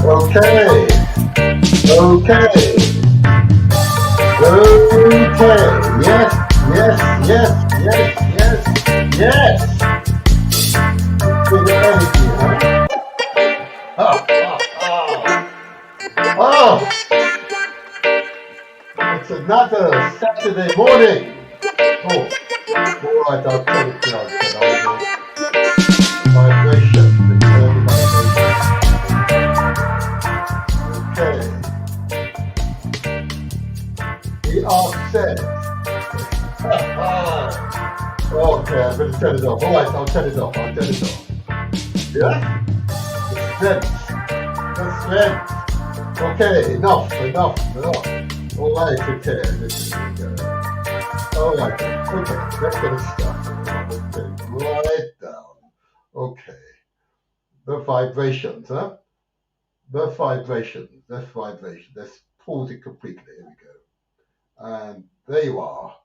Okay, okay, okay, yes, yes, yes, yes, yes, yes. Good energy, huh? Ha, ha, ha. Oh, it's another Saturday morning. Oh, all right, I'll turn it down. Turn on the vibration, return vibration. Okay, we are set. Okay, I'm going to turn it off. All right, I'll turn it off. I'll turn it off. Yeah? The strength. The strength. Okay, enough. All right, okay. Listen, all right, okay. Let's get it started. Let's get it right down. Okay. The vibrations, huh? The vibrations. That's vibration. Let's pause it completely. Here we go. And there you are.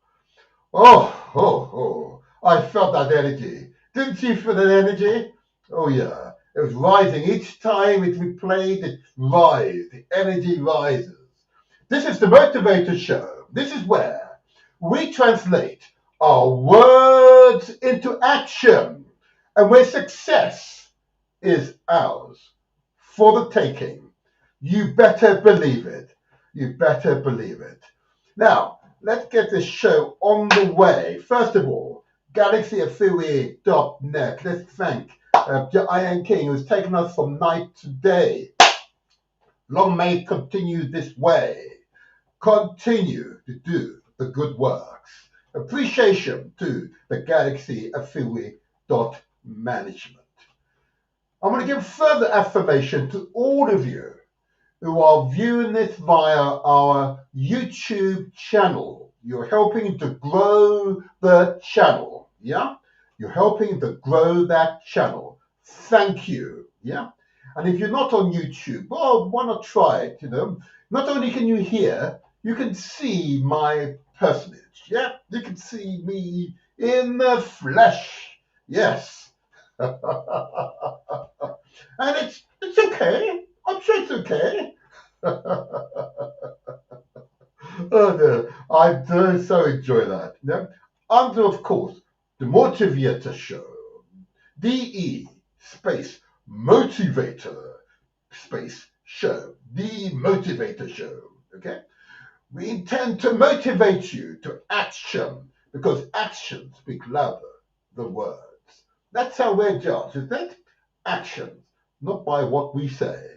Oh, oh, oh. I felt that energy. Didn't you feel that energy? Oh, yeah. It was rising. Each time it replayed, it rises. The energy rises. This is the Motivator Show. This is where we translate our words into action and where success is ours for the taking. You better believe it. You better believe it. Now, let's get this show on the way. First of all, galaxyaffiliate.net. Let's thank Ian King, who's taken us from night to day. Long may it continue this way. Continue to do the good works. Appreciation to the Galaxy Affiliate.management. I'm going to give further affirmation to all of you who are viewing this via our YouTube channel. You're helping to grow the channel. Yeah? You're helping to grow that channel. Thank you. Yeah? And if you're not on YouTube, well, why not try it? Not only can you hear, you can see my personage. Yeah? You can see me in the flesh. Yes. And it's okay. I'm sure it's okay. Oh no, I do so enjoy that. Yeah? Under, of course, the Motivator Show. DE space motivator space show. The Motivator Show. Okay? We intend to motivate you to action because actions speak louder than words. That's how we're judged, isn't it? Actions, not by what we say.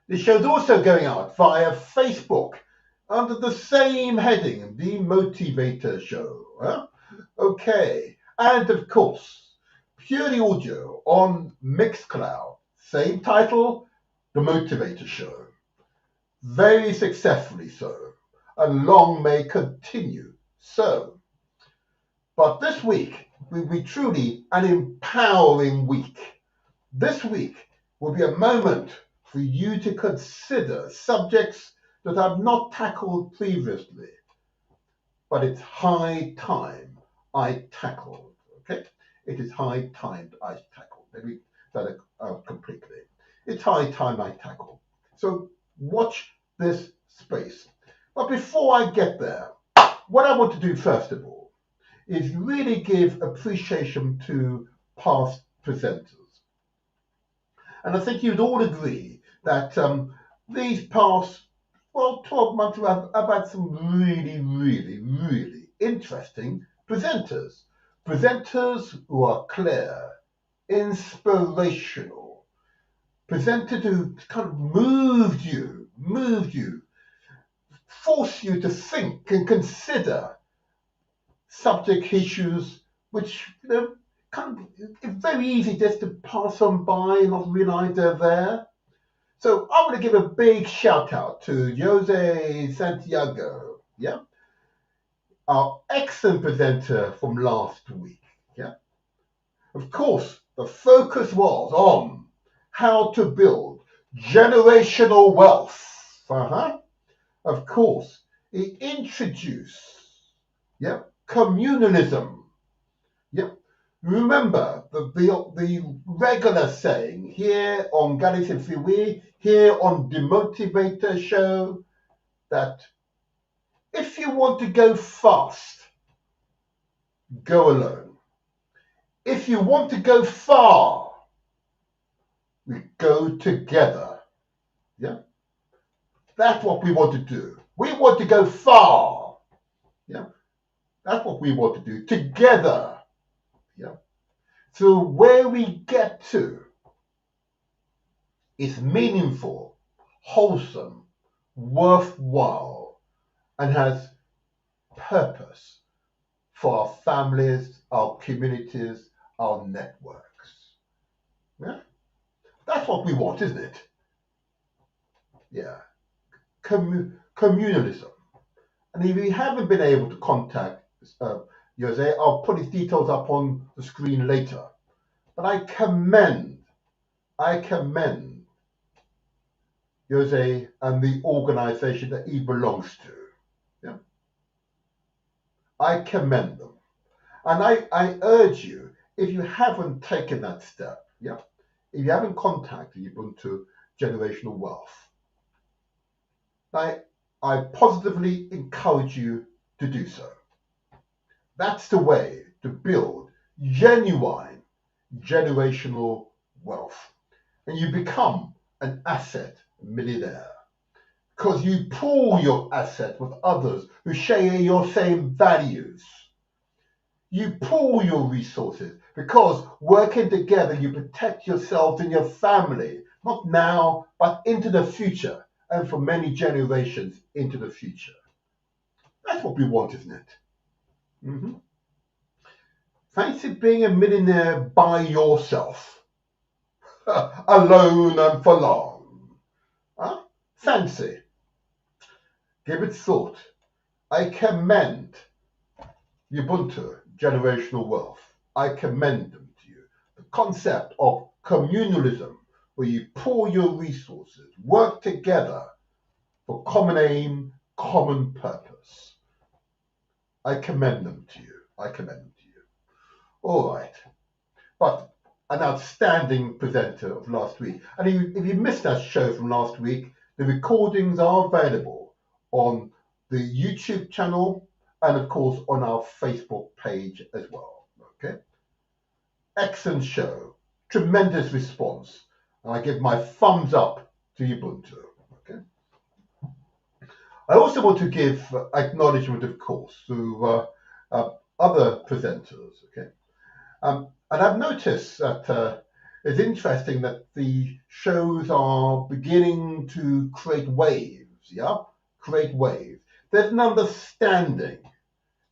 This show's also going out via Facebook under the same heading, The Motivator Show. Huh? Okay. And of course, purely audio on Mixcloud. Same title, The Motivator Show. Very successfully so. And long may continue so. But this week will be truly an empowering week. This week will be a moment for you to consider subjects that I've not tackled previously, but it's high time I tackled. Okay, it is high time I tackled. that out completely. It's high time I tackle. So watch this space. But before I get there, what I want to do first of all is really give appreciation to past presenters. And I think you'd all agree that these past, well, 12 months I've had some really, really, really interesting presenters. Presenters who are clear, inspirational, presenters who kind of moved you, force you to think and consider subject issues which, kind of, it's very easy just to pass on by and not realize they're there. So I want to give a big shout out to Jose Santiago, yeah, our excellent presenter from last week, yeah. Of course, the focus was on how to build generational wealth. Of course, he introduced, yeah, communalism. Yep. Remember the regular saying here on Galaxy Freeway, here on the Motivator Show, that if you want to go fast, go alone. If you want to go far, we go together. Yeah, that's what we want to do. We want to go far. Yeah, that's what we want to do together. Yeah. So where we get to is meaningful, wholesome, worthwhile, and has purpose for our families, our communities, our networks. Yeah, that's what we want, isn't it? Yeah, communalism. And if you haven't been able to contact Jose, I'll put his details up on the screen later. But I commend Jose and the organization that he belongs to. Yeah, I commend them. And I urge you, if you haven't taken that step, yeah, if you haven't contacted Ubuntu Generational Wealth, I positively encourage you to do so. That's the way to build genuine generational wealth. And you become an asset millionaire because you pool your asset with others who share your same values. You pool your resources because working together, you protect yourselves and your family, not now, but into the future and for many generations into the future. That's what we want, isn't it? Mm-hmm. Fancy being a millionaire by yourself, alone and for long. Huh? Fancy. Give it thought. I commend Ubuntu Generational Wealth. I commend them to you. The concept of communalism, where you pool your resources, work together for common aim, common purpose. I commend them to you. I commend them to you. All right. But an outstanding presenter of last week. And if you missed that show from last week, the recordings are available on the YouTube channel and, of course, on our Facebook page as well. Okay. Excellent show. Tremendous response. And I give my thumbs up to Ubuntu. Okay. I also want to give acknowledgement, of course, to other presenters. Okay. And I've noticed that it's interesting that the shows are beginning to create waves, yeah? Create waves. There's an understanding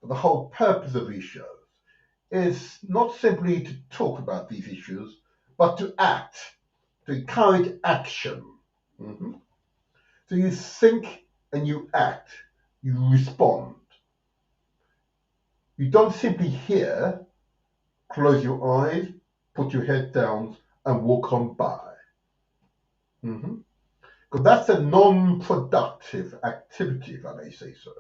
that the whole purpose of these shows is not simply to talk about these issues, but to act, to encourage action. Mm-hmm. So you think and you act, you respond. You don't simply hear, close your eyes, put your head down, and walk on by. Mm-hmm. Because that's a non-productive activity, if I may say so.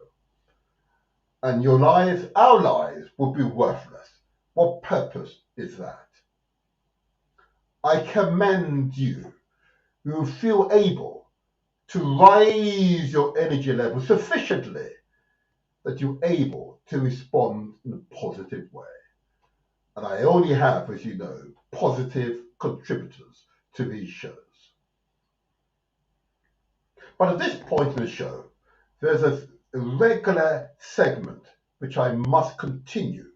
And your lives, our lives, would be worthless. What purpose is that? I commend you who feel able to raise your energy level sufficiently that you're able to respond in a positive way. And I only have, as you know, positive contributors to these shows. But at this point in the show, there's a regular segment which I must continue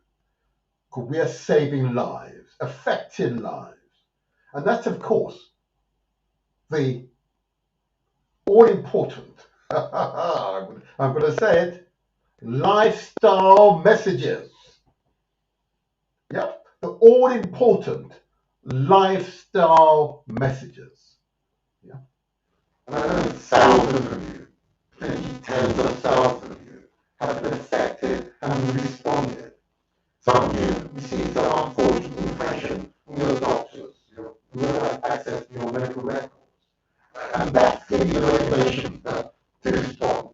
because we are saving lives, affecting lives. And that's, of course, the all-important, I'm going to say it, lifestyle messages. Yep, the all-important lifestyle messages. Yeah. And I know thousands of you, maybe tens of thousands of you, have been affected and responded. Some of you received an unfortunate impression from your doctors, who don't have access to your medical records. And that's giving you the motivation to respond.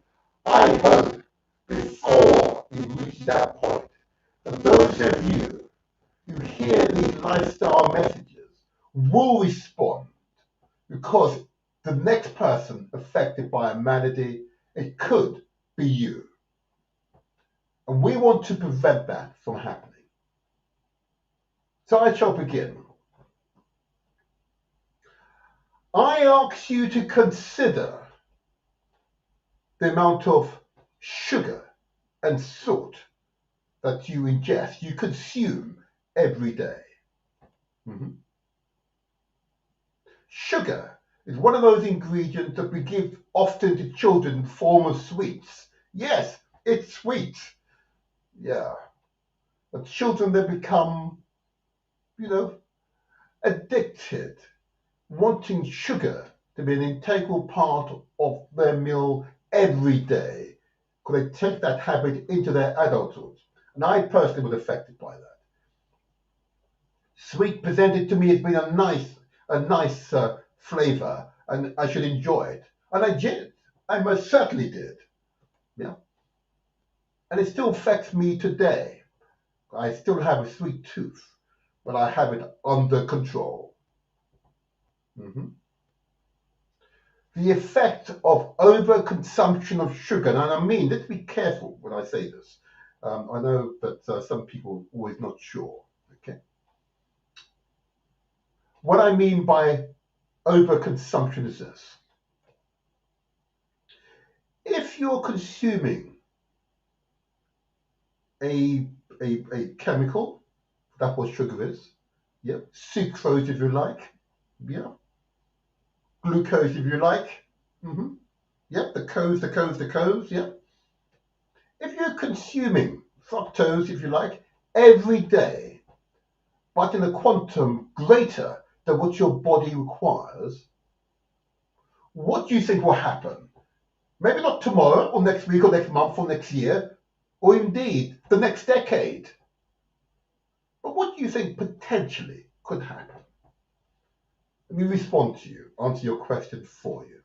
I hope before you reach that point, that those of you who hear these lifestyle messages will respond, because the next person affected by a malady, it could be you. And we want to prevent that from happening. So I shall begin. I ask you to consider the amount of sugar and salt that you ingest, you consume every day. Sugar is one of those ingredients that we give often to children in the form of sweets. Yes, it's sweet. Yeah. But children, they become, addicted, wanting sugar to be an integral part of their meal every day, because they take that habit into their adulthood. And I personally was affected by that. Sweet presented to me has been a nice flavor, and I should enjoy it. And I did. I most certainly did. Yeah. And it still affects me today. I still have a sweet tooth, but I have it under control. The effect of overconsumption of sugar, and I mean, let's be careful when I say this. I know that some people are always not sure. Okay. What I mean by overconsumption is this. If you're consuming a chemical, that's what sugar is, yeah, sucrose if you like, yeah, glucose if you like, yep, the cose, yeah. If you're consuming fructose, if you like, every day, but in a quantum greater than what your body requires, what do you think will happen? Maybe not tomorrow or next week or next month or next year, or indeed the next decade. But what do you think potentially could happen? Let me respond to you, answer your question for you.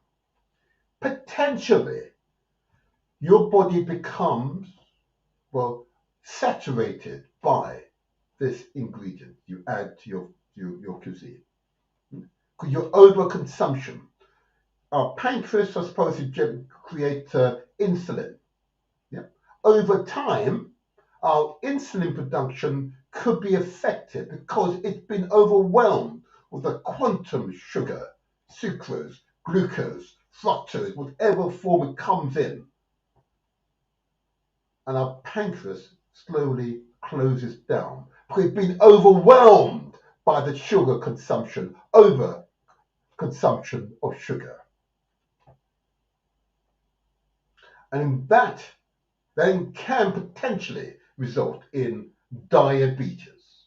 Potentially, your body becomes, saturated by this ingredient you add to your cuisine. Because your overconsumption. Our pancreas are supposed to create insulin. Yeah? Over time, our insulin production could be affected because it's been overwhelmed with the quantum sugar, sucrose, glucose, fructose, whatever form it comes in. And our pancreas slowly closes down because it's been overwhelmed by the sugar consumption, over consumption of sugar. And that then can potentially result in diabetes.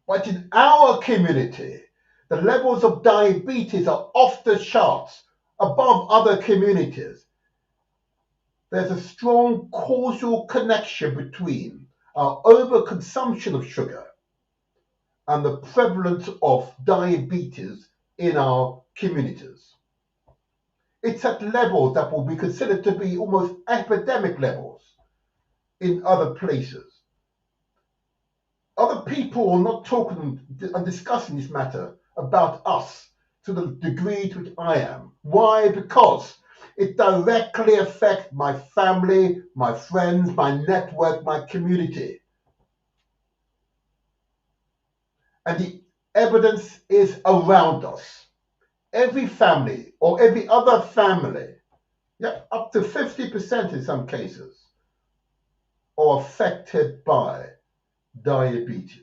But in our community, the levels of diabetes are off the charts, above other communities. There's a strong causal connection between our overconsumption of sugar and the prevalence of diabetes in our communities. It's at levels that will be considered to be almost epidemic levels in other places. Other people are not talking and discussing this matter about us to the degree to which I am. Why? Because it directly affects my family, my friends, my network, my community. And the evidence is around us. Every family or every other family, yeah, up to 50% in some cases, are affected by diabetes.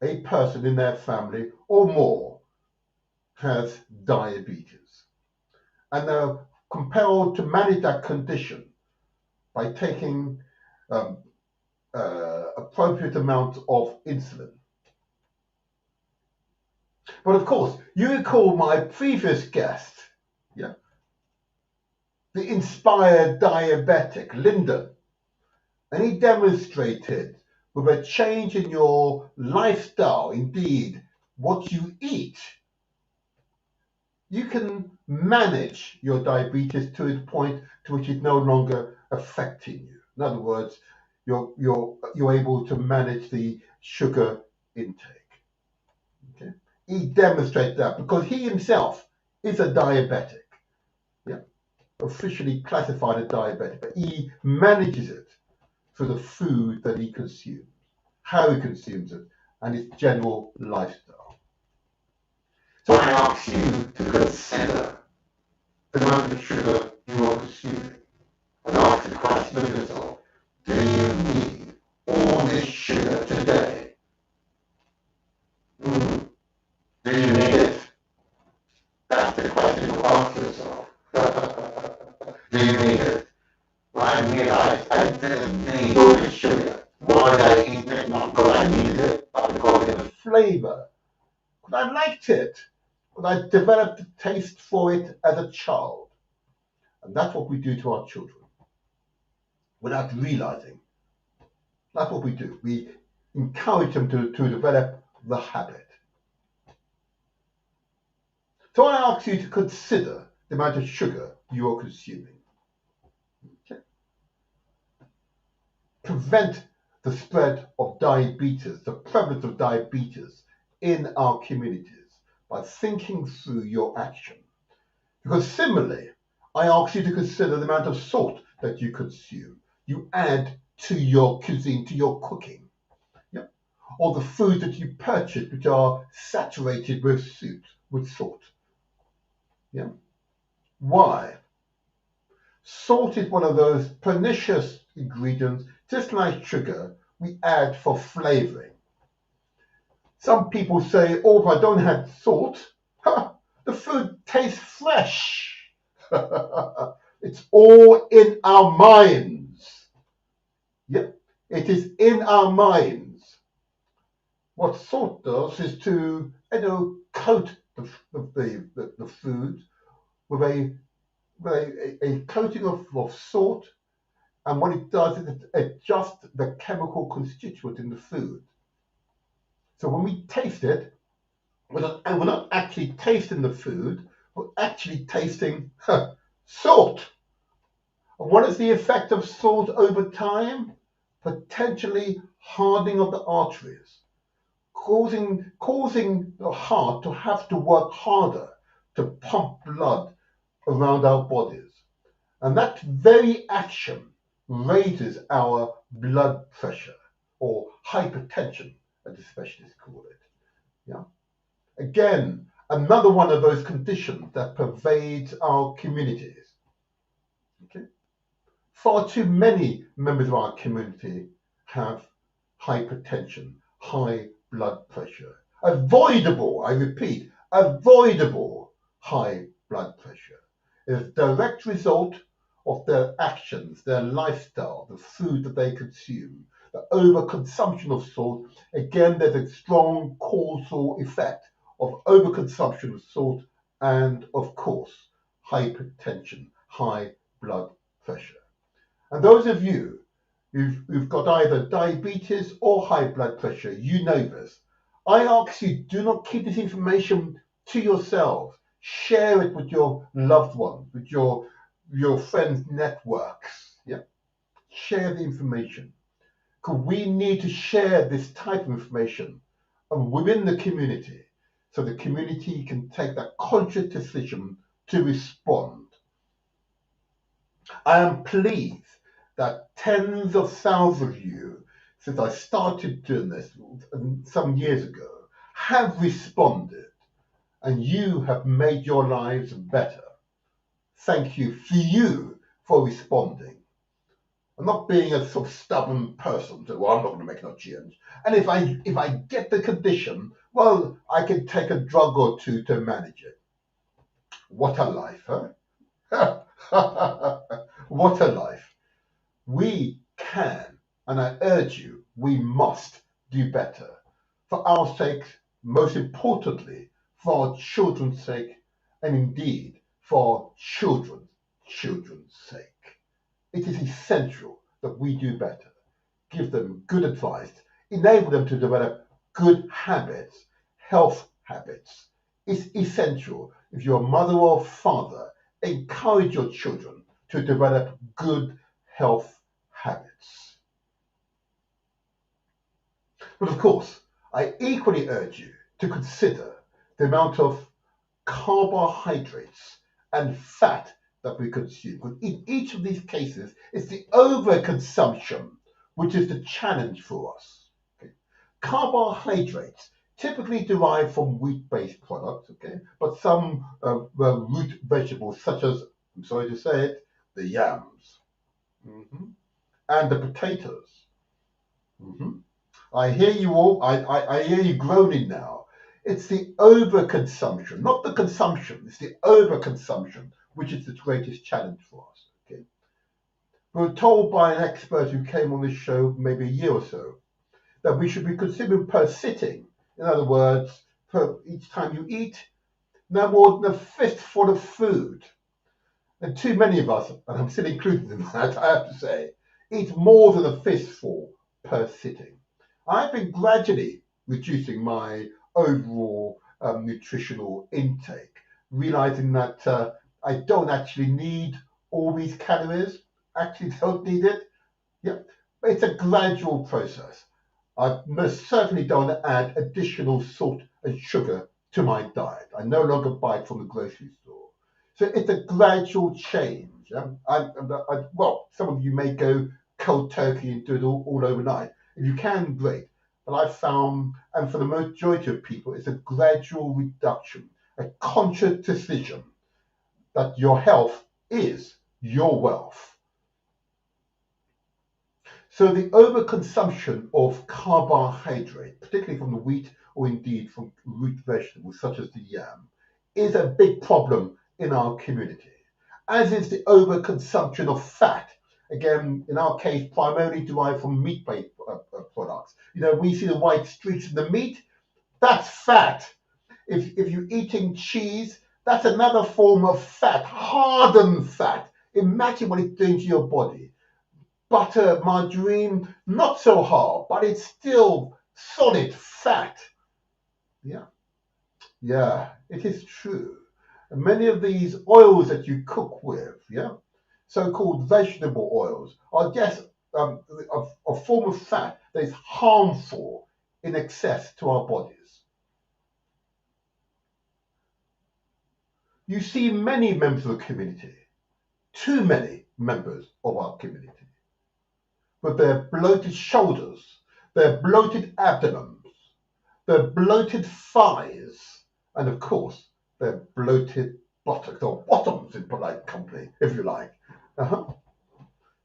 A person in their family or more has diabetes, and they're compelled to manage that condition by taking um, appropriate amount of insulin. But of course, you recall my previous guest, yeah, the inspired diabetic, Lyndon, and he demonstrated with a change in your lifestyle, indeed, what you eat, you can manage your diabetes to the point to which it's no longer affecting you. In other words, you're able to manage the sugar intake. Okay? He demonstrated that because he himself is a diabetic, yeah, officially classified as diabetic, but he manages it through the food that he consumes, how he consumes it, and his general lifestyle. So I ask you to consider the amount of sugar you are consuming and ask the question of yourself, do you need all this sugar today? Mm. Do you need it? That's the question you ask yourself. Do you need it? Well, I realized I didn't need all this sugar. Why did I eat it? Not because I needed it, but because of the flavor. Because I liked it. Because I developed a taste for it as a child. And that's what we do to our children without realizing. That's what we do. We encourage them to develop the habit. So I ask you to consider the amount of sugar you are consuming. Okay? Prevent the spread of diabetes, the prevalence of diabetes in our communities by thinking through your action. Because similarly, I ask you to consider the amount of salt that you consume, you add to your cuisine, to your cooking, yeah? Or the food that you purchase, which are saturated with salt. Yeah? Why? Salt is one of those pernicious ingredients, just like sugar, we add for flavoring. Some people say, oh, if I don't have salt, the food tastes fresh. It's all in our minds. Yep, it is in our minds. What salt does is to, coat the food with a coating of salt, and what it does is it adjusts the chemical constituent in the food. So when we taste it, we're not actually tasting the food, we're actually tasting salt. And what is the effect of salt over time? Potentially hardening of the arteries, causing the heart to have to work harder to pump blood around our bodies. And that very action raises our blood pressure, or hypertension, as the specialists call it. Yeah. Again, another one of those conditions that pervades our communities. Okay. Far too many members of our community have hypertension, high blood pressure. Avoidable, I repeat, avoidable high blood pressure is a direct result of their actions, their lifestyle, the food that they consume, the overconsumption of salt. Again, there's a strong causal effect of overconsumption of salt and, of course, hypertension, high blood pressure. And those of you who've got either diabetes or high blood pressure, you know this. I ask you, do not keep this information to yourselves. Share it with your loved ones, with your friends' networks. Yeah? Share the information. Because we need to share this type of information within the community so the community can take that conscious decision to respond. I am pleased that tens of thousands of you, since I started doing this some years ago, have responded, and you have made your lives better. Thank you for responding. I'm not being a sort of stubborn person, so well, I'm not going to make no change. And if I get the condition, well, I can take a drug or two to manage it. What a life, huh? What a life. We can, and I urge you, we must do better. For our sake, most importantly, for our children's sake, and indeed for children's sake. It is essential that we do better, give them good advice, enable them to develop good habits, health habits. It's essential. If you're a mother or father, encourage your children to develop good health habits. But of course, I equally urge you to consider the amount of carbohydrates and fat that we consume. Because in each of these cases, it's the overconsumption which is the challenge for us. Okay? Carbohydrates typically derive from wheat-based products, okay, but some root vegetables, such as, I'm sorry to say it, the yams, and the potatoes. I hear you all. I hear you groaning now. It's the overconsumption, not the consumption. It's the overconsumption which is the greatest challenge for us. Okay, we were told by an expert who came on this show maybe a year or so that we should be consuming per sitting. In other words, per each time you eat, no more than a fistful of food. And too many of us, and I'm still included in that, I have to say, eat more than a fistful per sitting. I've been gradually reducing my overall nutritional intake, realizing that I don't actually need all these calories, actually don't need it. Yeah, but it's a gradual process. I most certainly don't add additional salt and sugar to my diet. I no longer buy it from the grocery store. So it's a gradual change. Well, some of you may go cold turkey and do it all overnight. If you can, great. But I've found, and for the majority of people, it's a gradual reduction, a conscious decision that your health is your wealth. So the overconsumption of carbohydrate, particularly from the wheat or indeed from root vegetables such as the yam, is a big problem in our community, as is the overconsumption of fat. Again, in our case, primarily derived from meat-based products. You know, we see the white streaks in the meat, that's fat. If you're eating cheese, that's another form of fat, hardened fat. Imagine what it's doing to your body. Butter, margarine, not so hard, but it's still solid fat. Yeah, it is true. And many of these oils that you cook with, so-called vegetable oils, are just a form of fat that is harmful in excess to our bodies. You see many members of the community, too many members of our community, with their bloated shoulders, their bloated abdomens, their bloated thighs, and of course, their bloated buttocks, or bottoms in polite company, if you like.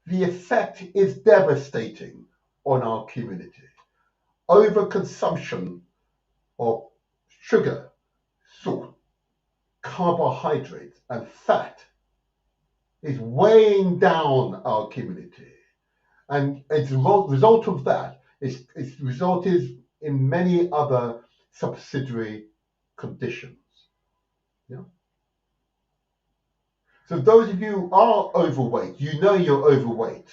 The effect is devastating on our community. Overconsumption of sugar, salt, carbohydrates, and fat is weighing down our community. And as a result of that, it's resulted in many other subsidiary conditions. So those of you who are overweight, you know you're overweight.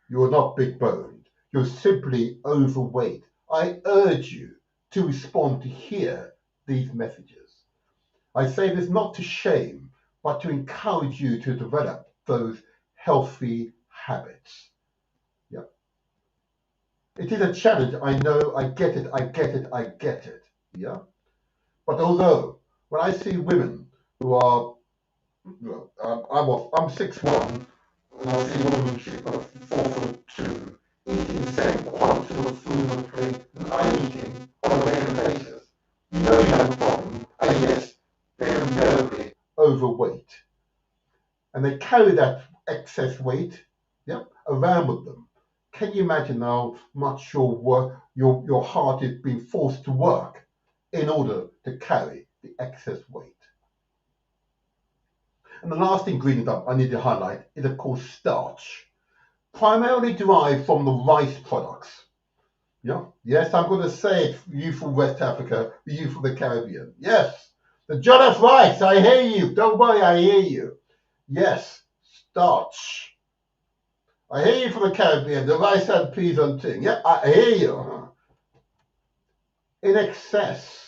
You're not big boned. You're simply overweight. I urge you to respond to hear these messages. I say this not to shame, but to encourage you to develop those healthy habits. It is a challenge. I know. I get it. But although when I see women who are, I'm 6'1", and I see a woman she's about 4'2", eating the same quantity of food on a plate that I'm eating on a regular basis, you know you have a problem, and yes, they're invariably overweight. And they carry that excess weight, yeah, around with them. Can you imagine how much your heart is being forced to work in order to carry the excess weight? And the last ingredient I need to highlight is, of course, starch, primarily derived from the rice products. Yeah, yes, I'm going to say it, you from West Africa, you from the Caribbean. Yes, the jollof rice, I hear you. Don't worry, I hear you. Yes, starch. I hear you from the Caribbean, the rice and peas and thing. Yep, I hear you. In excess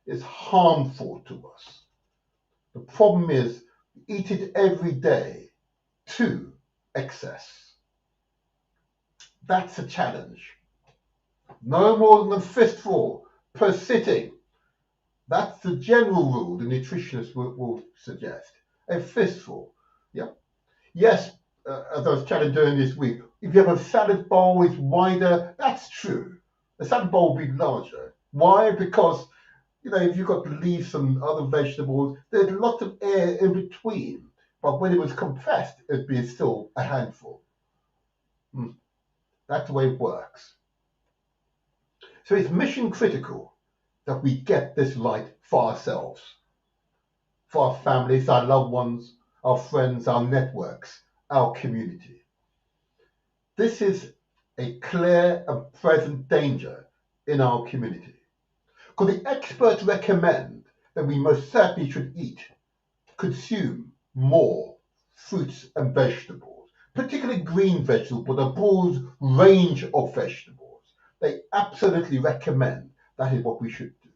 is harmful to us. The problem is, eat it every day to excess. That's a challenge. No more than a fistful per sitting. That's the general rule the nutritionist will suggest. A fistful. Yeah. Yes, as I was chatting during this week, if you have a salad bowl, it's wider. That's true. The salad bowl will be larger. Why? Because if you've got the leaves and other vegetables, there's lots of air in between. But when it was compressed, it'd be still a handful. That's the way it works. So it's mission critical that we get this right for ourselves, for our families, our loved ones, our friends, our networks, our community. This is a clear and present danger in our community. Because the experts recommend that we most certainly should consume more fruits and vegetables, particularly green vegetables, but a broad range of vegetables. They absolutely recommend that is what we should do.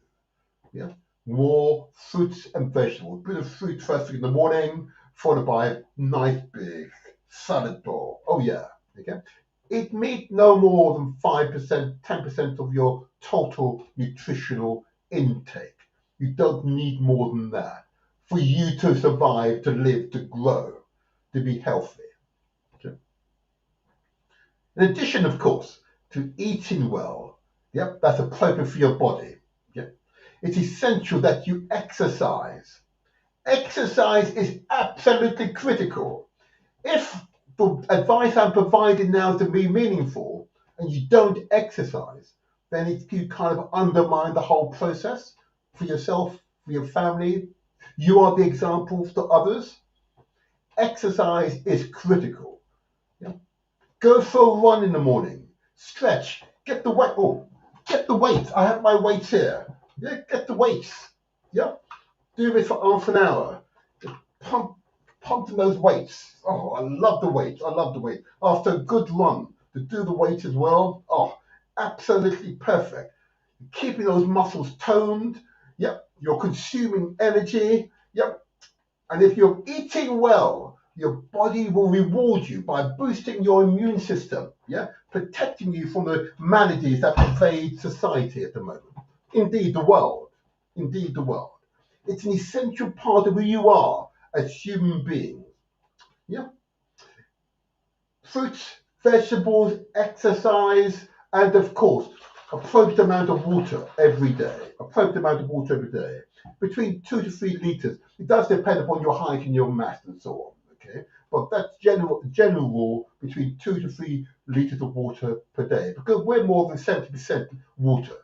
Yeah, more fruits and vegetables. A bit of fruit first thing in the morning, followed by a nice big salad bowl. Oh yeah, okay. It means no more than 5%, 10% of your total nutritional intake. You don't need more than that for you to survive, to live, to grow, to be healthy. Okay. In addition, of course, to eating well, yep, that's appropriate for your body. Yep. It's essential that you exercise. Exercise is absolutely critical. If the advice I'm providing now is to be meaningful and you don't exercise, then you kind of undermine the whole process for yourself, for your family. You are the example to others. Exercise is critical. Yeah? Go for a run in the morning. Stretch. Get the weight. Oh, get the weights. I have my weights here. Yeah, get the weights. Yeah. Do this for half an hour. Pumping those weights. Oh, I love the weights. I love the weight. After a good run, to do the weight as well. Oh, absolutely perfect. Keeping those muscles toned. Yep. You're consuming energy. Yep. And if you're eating well, your body will reward you by boosting your immune system. Yeah. Protecting you from the maladies that pervade society at the moment. Indeed, the world. Indeed, the world. It's an essential part of who you are as human beings. Yeah. Fruits, vegetables, exercise, and of course, appropriate amount of water every day. Appropriate amount of water every day. Between 2 to 3 liters. It does depend upon your height and your mass and so on. Okay. But that's general rule, between 2 to 3 liters of water per day. Because we're more than 70% water.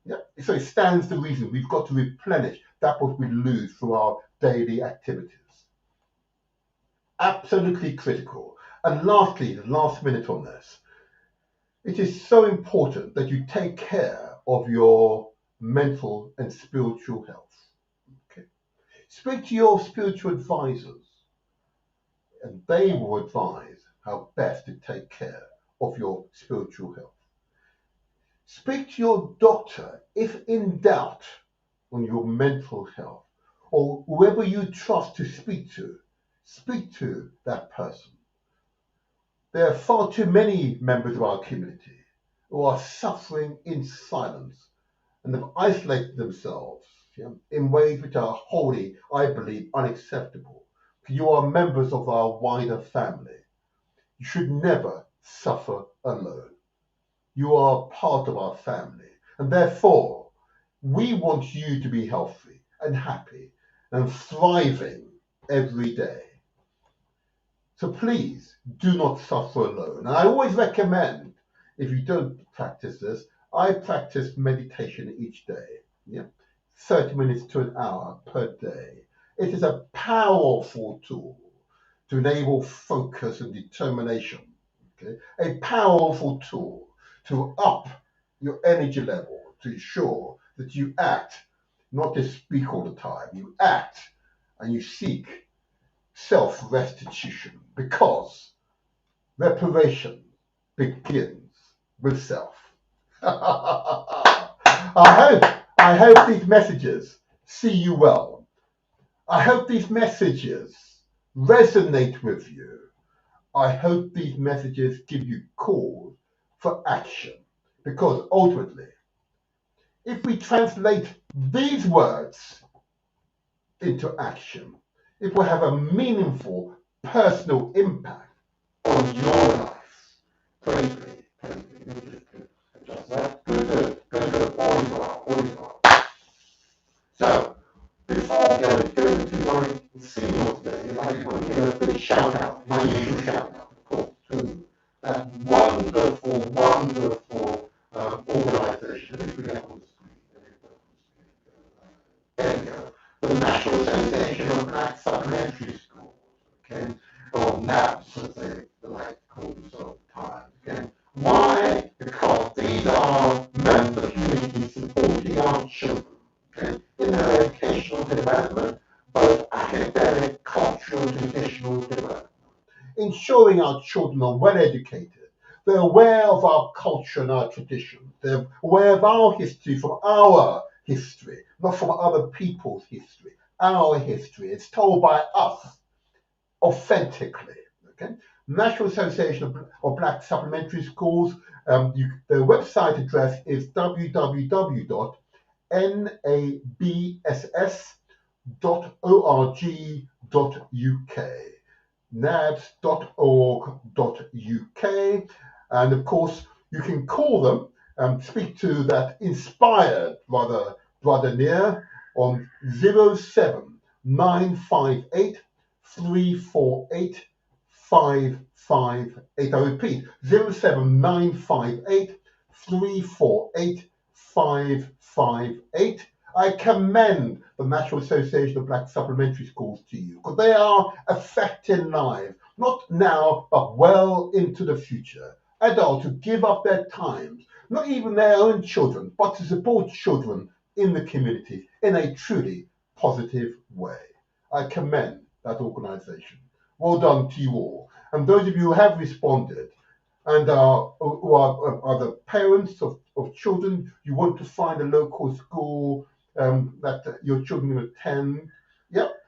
Yeah. So it stands to reason we've got to replenish that what we lose through our daily activities. Absolutely critical. And lastly, the last minute on this, it is so important that you take care of your mental and spiritual health. Okay. Speak to your spiritual advisors, and they will advise how best to take care of your spiritual health. Speak to your doctor if in doubt on your mental health, or whoever you trust to speak to that person. There are far too many members of our community who are suffering in silence and have isolated themselves, in ways which are wholly, I believe, unacceptable. You are members of our wider family. You should never suffer alone. You are part of our family, and therefore, we want you to be healthy and happy and thriving every day. So please do not suffer alone. And I always recommend, if you don't practice this, I practice meditation each day. Yeah, 30 minutes to an hour per day. It is a powerful tool to enable focus and determination. Okay, a powerful tool to up your energy level to ensure that you act, not just speak all the time. You act and you seek self-restitution, because reparation begins with self. I hope these messages see you well. I hope these messages resonate with you. I hope these messages give you cause for action, because ultimately, if we translate these words into action, it will have a meaningful personal impact on your life. Praise me. Just that. Good. All is well. So, before going into my signal today, I want to give a big shout out, my usual shout out, of course, to that wonderful organisation. Let me forget on the screen. There we go. The National Association of Black Supplementary Schools, okay? Or NABS, as they like to call themselves at times, okay? Why? Because these are member communities supporting our children, okay, in their educational development, both academic, cultural, and traditional development. Ensuring our children are well educated, they're aware of our culture and our traditions, they're aware of our history from our history, not from other people's history. Our history is told by us authentically. Okay? National Association of Black Supplementary Schools, their website address is www.nabss.org.uk, nabs.org.uk, and of course you can call them and speak to that inspired brother near on 07958 348 558. I repeat, 07958 348 558. I commend the National Association of Black Supplementary Schools to you, because they are affecting lives, not now, but well into the future. Adults who give up their times, not even their own children, but to support children in the community in a truly positive way. I commend that organisation. Well done to you all. And those of you who have responded and who are the parents of children, you want to find a local school that your children will attend, yep,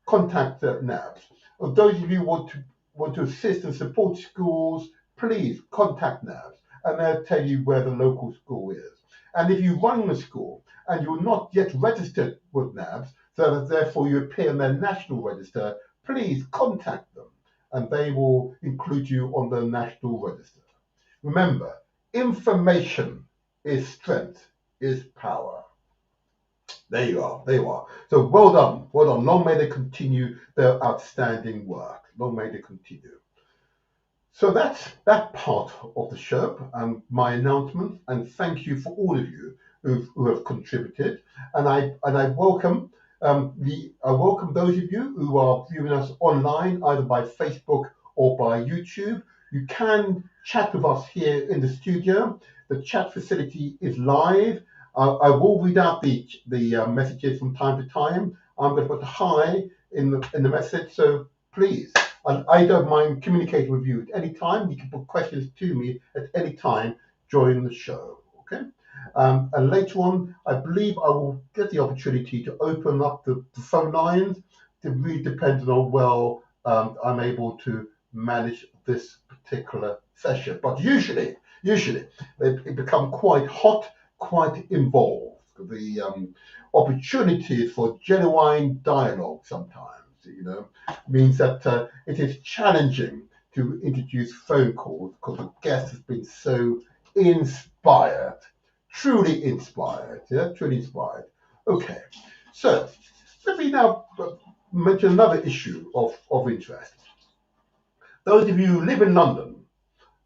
contact NABS. Or those of you who want to assist and support schools, please contact NABS, and they'll tell you where the local school is. And if you run the school and you're not yet registered with NABS, so that therefore you appear in their national register, please contact them and they will include you on the national register. Remember, information is strength, is power. There you are. So well done. Long may they continue their outstanding work. Long may they continue. So that's that part of the show and my announcement. And thank you for all of you who have contributed. And I welcome those of you who are viewing us online, either by Facebook or by YouTube. You can chat with us here in the studio. The chat facility is live. I will read out the messages from time to time. I'm going to put a hi in the message, so please, I don't mind communicating with you at any time. You can put questions to me at any time during the show. Okay, and later on, I believe I will get the opportunity to open up the phone lines. It really depends on how well I'm able to manage this particular session. But usually they become quite hot, quite involved. the opportunities for genuine dialogue sometimes, means that it is challenging to introduce phone calls because the guest has been so inspired, truly inspired, truly inspired. Okay, so let me now mention another issue of interest. Those of you who live in London,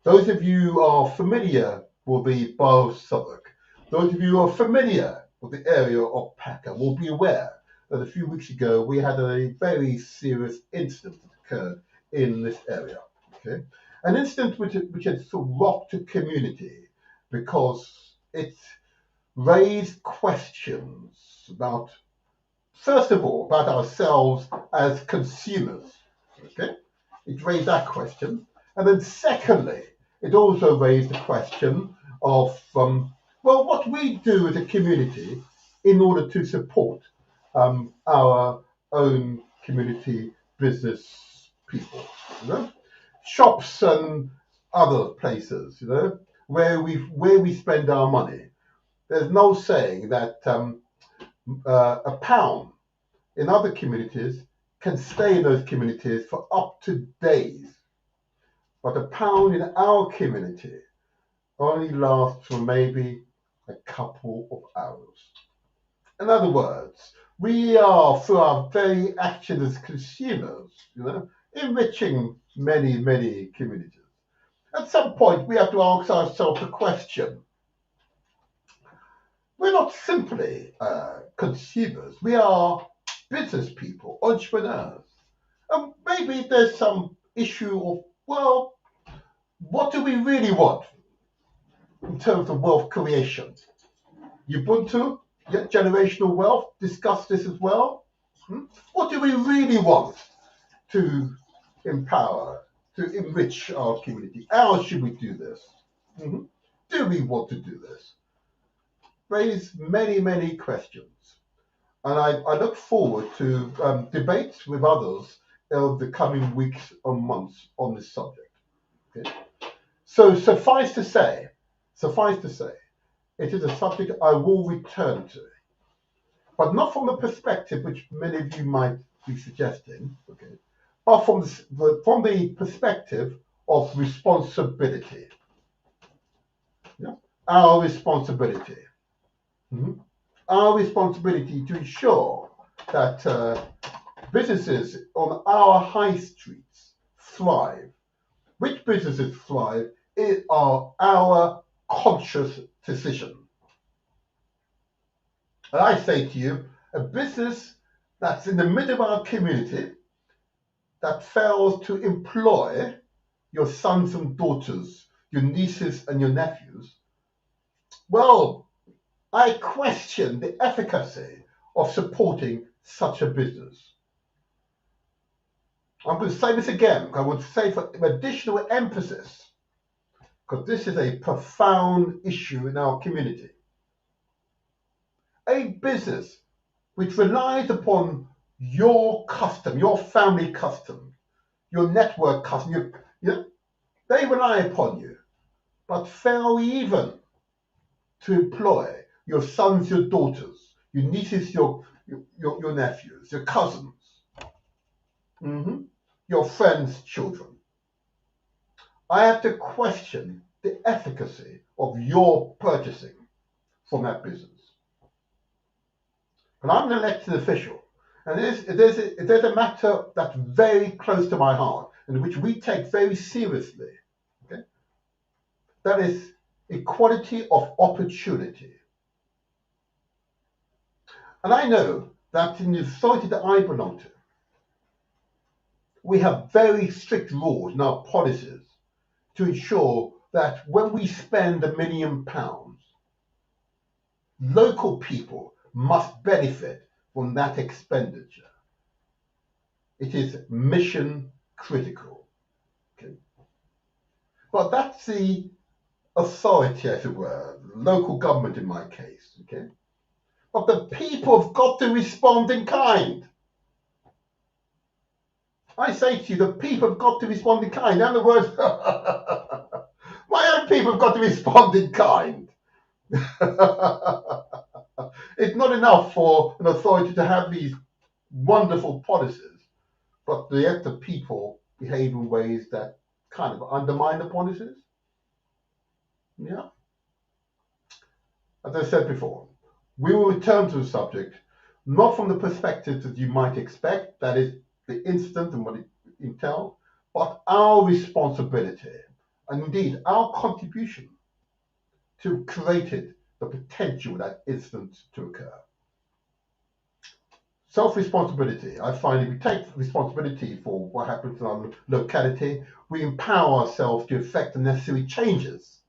those of you who are familiar with the Borough of Southwark, those of you who are familiar with the area of Peckham will be aware that a few weeks ago we had a very serious incident that occurred in this area. Okay, an incident which had sort of rocked the community because it raised questions about, first of all, about ourselves as consumers. Okay, it raised that question, and then secondly, it also raised the question of what we do as a community in order to support our own community business people, shops and other places, where we spend our money. There's no saying that a pound in other communities can stay in those communities for up to days, but a pound in our community only lasts for maybe a couple of hours. In other words, we are, through our very action as consumers, enriching many, many communities. At some point, we have to ask ourselves the question. We're not simply consumers. We are business people, entrepreneurs. And maybe there's some issue of, what do we really want in terms of wealth creation? Ubuntu, generational wealth, discuss this as well. What do we really want to empower, to enrich our community? How should we do this? Do we want to do this? Raise many, many questions. And I look forward to debates with others over the coming weeks and months on this subject. Okay? So suffice to say, it is a subject I will return to, but not from the perspective which many of you might be suggesting, okay, but from the perspective of responsibility. Our responsibility. Our responsibility to ensure that businesses on our high streets thrive. Which businesses thrive are our conscious decision. And I say to you, a business that's in the middle of our community that fails to employ your sons and daughters, your nieces and your nephews, well, I question the efficacy of supporting such a business. I'm going to say this again. I want to say for additional emphasis, because this is a profound issue in our community. A business which relies upon your custom, your family custom, your network custom, they rely upon you, but fail even to employ your sons, your daughters, your nieces, your nephews, your cousins, your friends' children. I have to question the efficacy of your purchasing from that business. And I'm an elected official, and there's a matter that's very close to my heart and which we take very seriously. Okay? That is equality of opportunity. And I know that in the society that I belong to, we have very strict rules in our policies to ensure that when we spend £1 million, local people must benefit from that expenditure. It is mission critical. Okay? But that's the authority, as it were, local government in my case. Okay? But the people have got to respond in kind. I say to you, the people have got to respond in kind. In other words, my own people have got to respond in kind. It's not enough for an authority to have these wonderful policies, but yet the people behave in ways that kind of undermine the policies. Yeah. As I said before, we will return to the subject not from the perspective that you might expect, that is, the incident and what it entails, but our responsibility and indeed our contribution to created the potential of that incident to occur. Self-responsibility. I find if we take responsibility for what happens in our locality, we empower ourselves to effect the necessary changes.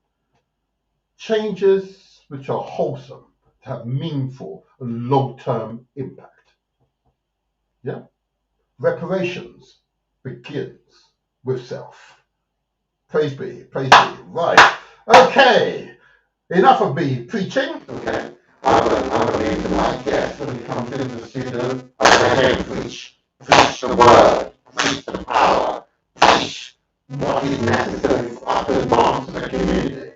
Changes which are wholesome, to have meaningful and long-term impact. Yeah? Reparations begins with self. Praise be, praise be. Right. Okay. Enough of me preaching. Okay. I'm going to leave to my guest when he comes into the studio. I'm going to preach. Preach the word. Preach the power. Preach what is necessary for us to advance the community.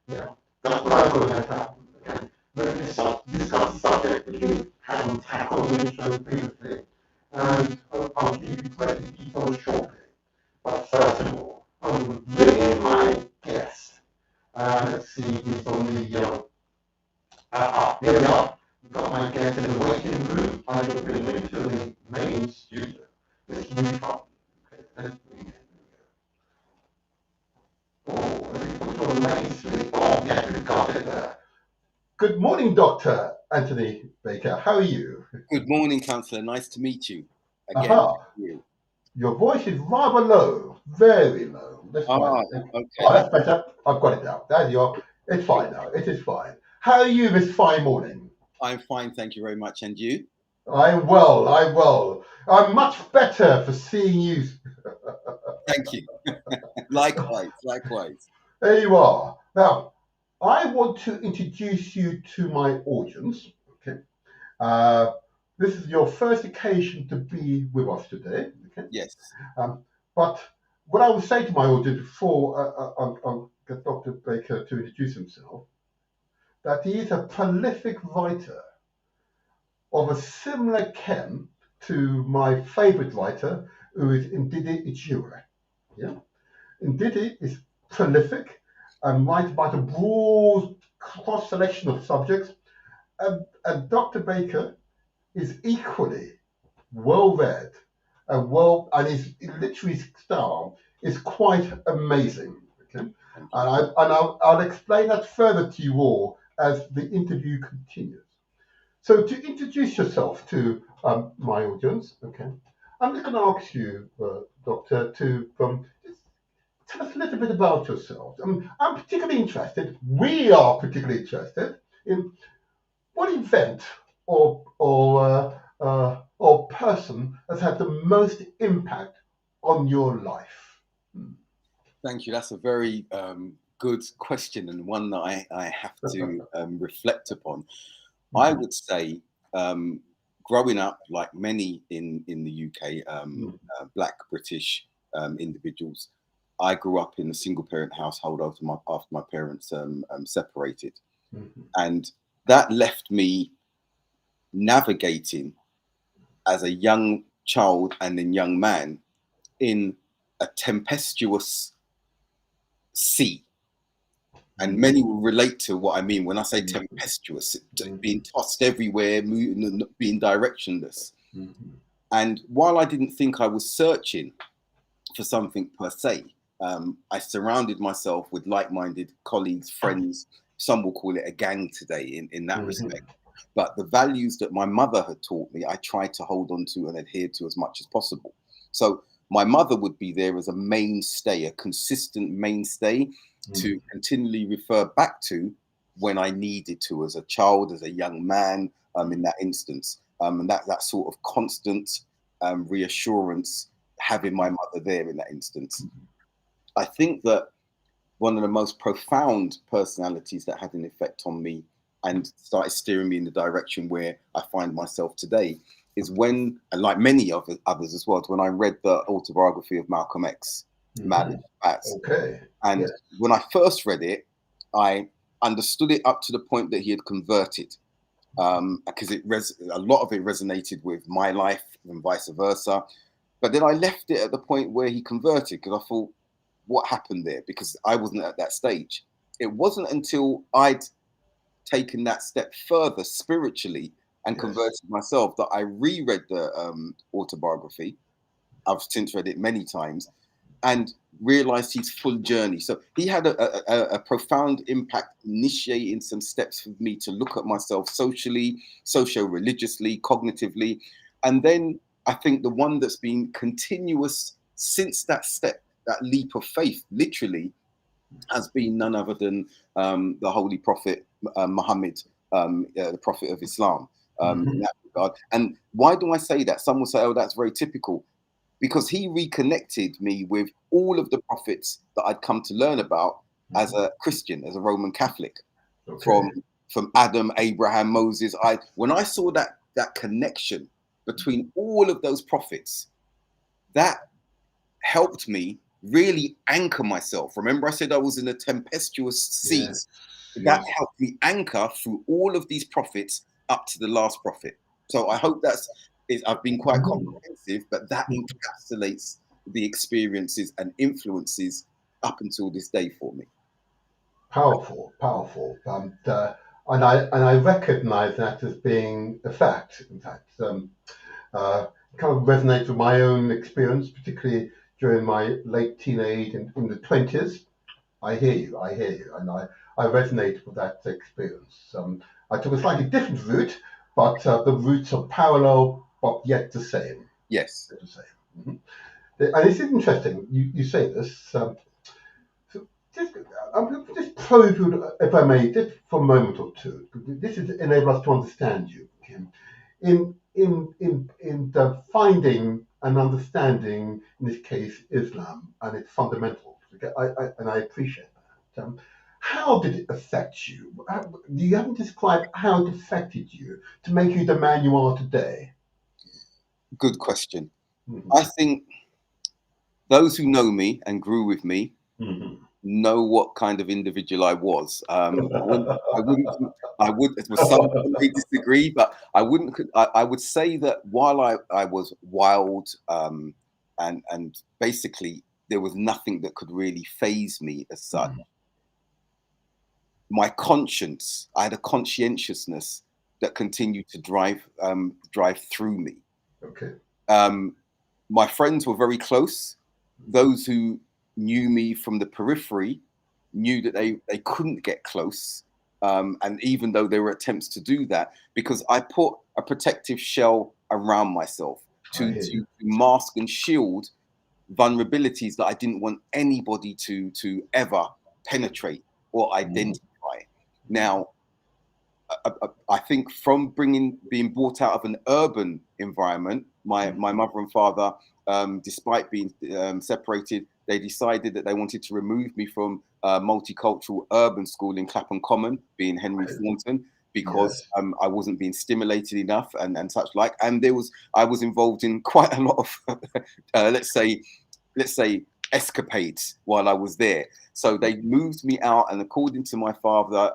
Yeah. That's what I'm going to happen. Okay. We're going to discuss the subject that you haven't tackled in the show previously. And I'll give you great details shortly. But first of all, I'm bringing my guest. Let's see who's on the here we are. We've got my guest in the waiting room. I will bring him to the main studio. Let's move on. Okay, let's bring him. Oh, let me put you on the main studio. Oh, yes, we've got it there. Good morning, Dr. Anthony Baker. How are you? Good morning, Councillor. Nice to meet you again. Aha. Your voice is rather low, very low. That's fine. Okay. Oh, that's better. I've got it now. There you are. It's fine now. It is fine. How are you this fine morning? I'm fine, thank you very much. And you? I'm well. I'm well. I'm much better for seeing you. Thank you. Likewise, likewise. There you are. Now, I want to introduce you to my audience. Okay. This is your first occasion to be with us today. Okay. Yes. But what I would say to my audience before I'll get Dr. Baker to introduce himself, that he is a prolific writer of a similar ken to my favorite writer, who is Ndidi Ichiure. Yeah? Ndidi is prolific and writes about a broad cross selection of subjects, and Dr. Baker is equally well read and his literary style is quite amazing. Okay? And I'll explain that further to you all as the interview continues. So to introduce yourself to my audience, okay, I'm just going to ask you, Doctor, to just tell us a little bit about yourself. I'm particularly interested, we are particularly interested in what event or person has had the most impact on your life? Thank you. That's a very good question and one that I have to reflect upon. I would say growing up, like many in the UK, Black British individuals, I grew up in a single parent household after my parents separated. Mm-hmm. And that left me navigating as a young child and then young man in a tempestuous sea. And many will relate to what I mean when I say tempestuous, being tossed everywhere, being directionless. Mm-hmm. And while I didn't think I was searching for something per se, I surrounded myself with like-minded colleagues, friends. Some will call it a gang today in that respect. But the values that my mother had taught me, I tried to hold on to and adhere to as much as possible. So my mother would be there as a mainstay, a consistent mainstay to continually refer back to when I needed to, as a child, as a young man, in that instance. And that sort of constant reassurance, having my mother there in that instance. I think that one of the most profound personalities that had an effect on me and started steering me in the direction where I find myself today is when, and like many others as well, when I read the autobiography of Malcolm X, Malice Bats. Okay. And when I first read it, I understood it up to the point that he had converted. because a lot of it resonated with my life and vice versa. But then I left it at the point where he converted, because I thought, what happened there? Because I wasn't at that stage. It wasn't until I'd taken that step further spiritually and Yes. converted myself that I reread the autobiography. I've since read it many times and realized his full journey. So he had a profound impact, initiating some steps for me to look at myself socially, socio-religiously, cognitively. And then I think the one that's been continuous since that step, that leap of faith, literally, has been none other than the Holy Prophet Muhammad, the Prophet of Islam, in Hmm. that regard. And why do I say that? Some will say, oh, that's very typical, because he reconnected me with all of the prophets that I'd come to learn about as a Christian, as a Roman Catholic, Okay. from Adam, Abraham, Moses. When I saw that connection between all of those prophets, that helped me really anchor myself. Remember, I said I was in a tempestuous sea. Yes. That Yes. helped me anchor through all of these prophets up to the last prophet. So I hope I've been quite Mhm. comprehensive, but that encapsulates the experiences and influences up until this day for me. Powerful, powerful, and I recognise that as being a fact. In fact, kind of resonates with my own experience, particularly during my late teenage and in the 20s. I hear you, and I resonate with that experience. I took a slightly different route, but the routes are parallel, but yet the same. Yes. The same. Mhm. And it's interesting you say this. So just, I'm going to just probe you, if I may, just for a moment or two. This is to enable us to understand you, Kim. In the finding and understanding, in this case, Islam and its fundamentals. Okay? And I appreciate that. How did it affect you? Do you have to describe how it affected you to make you the man you are today? Good question. I Hmm. think those who know me and grew with me Hmm. know what kind of individual I was. I wouldn't, I would, well, some may disagree, but I would say that while I was wild, and basically there was nothing that could really phase me as such. My conscience, I had a conscientiousness that continued to drive through me. Okay. Um, my friends were very close. Those who knew me from the periphery knew that they couldn't get close. And even though there were attempts to do that, because I put a protective shell around myself I to, hear to, you. to mask and shield vulnerabilities that I didn't want anybody to ever penetrate or Mhm. identify. Now, I think from being brought out of an urban environment, my Mhm. mother and father, despite being separated, they decided that they wanted to remove me from multicultural urban school in Clapham Common, being Henry Thornton, because Yes. I wasn't being stimulated enough and such like. And I was involved in quite a lot of let's say escapades while I was there. So they moved me out, and according to my father,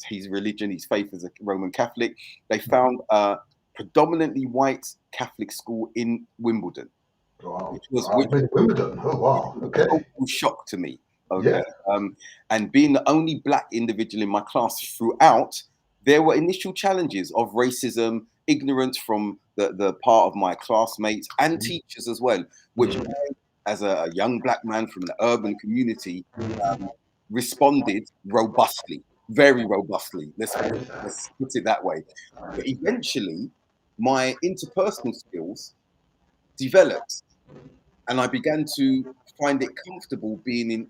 his religion, his faith as a Roman Catholic, they found a predominantly white Catholic school in Wimbledon, Wow. which With Wimbledon. Oh, wow. was a Okay. total shock to me. Okay, Yeah. and being the only black individual in my class throughout, there were initial challenges of racism, ignorance from the part of my classmates and teachers as well, which Mhm. as a young black man from an urban community, responded robustly, very robustly. Let's put it that way. But eventually, my interpersonal skills developed, and I began to find it comfortable being in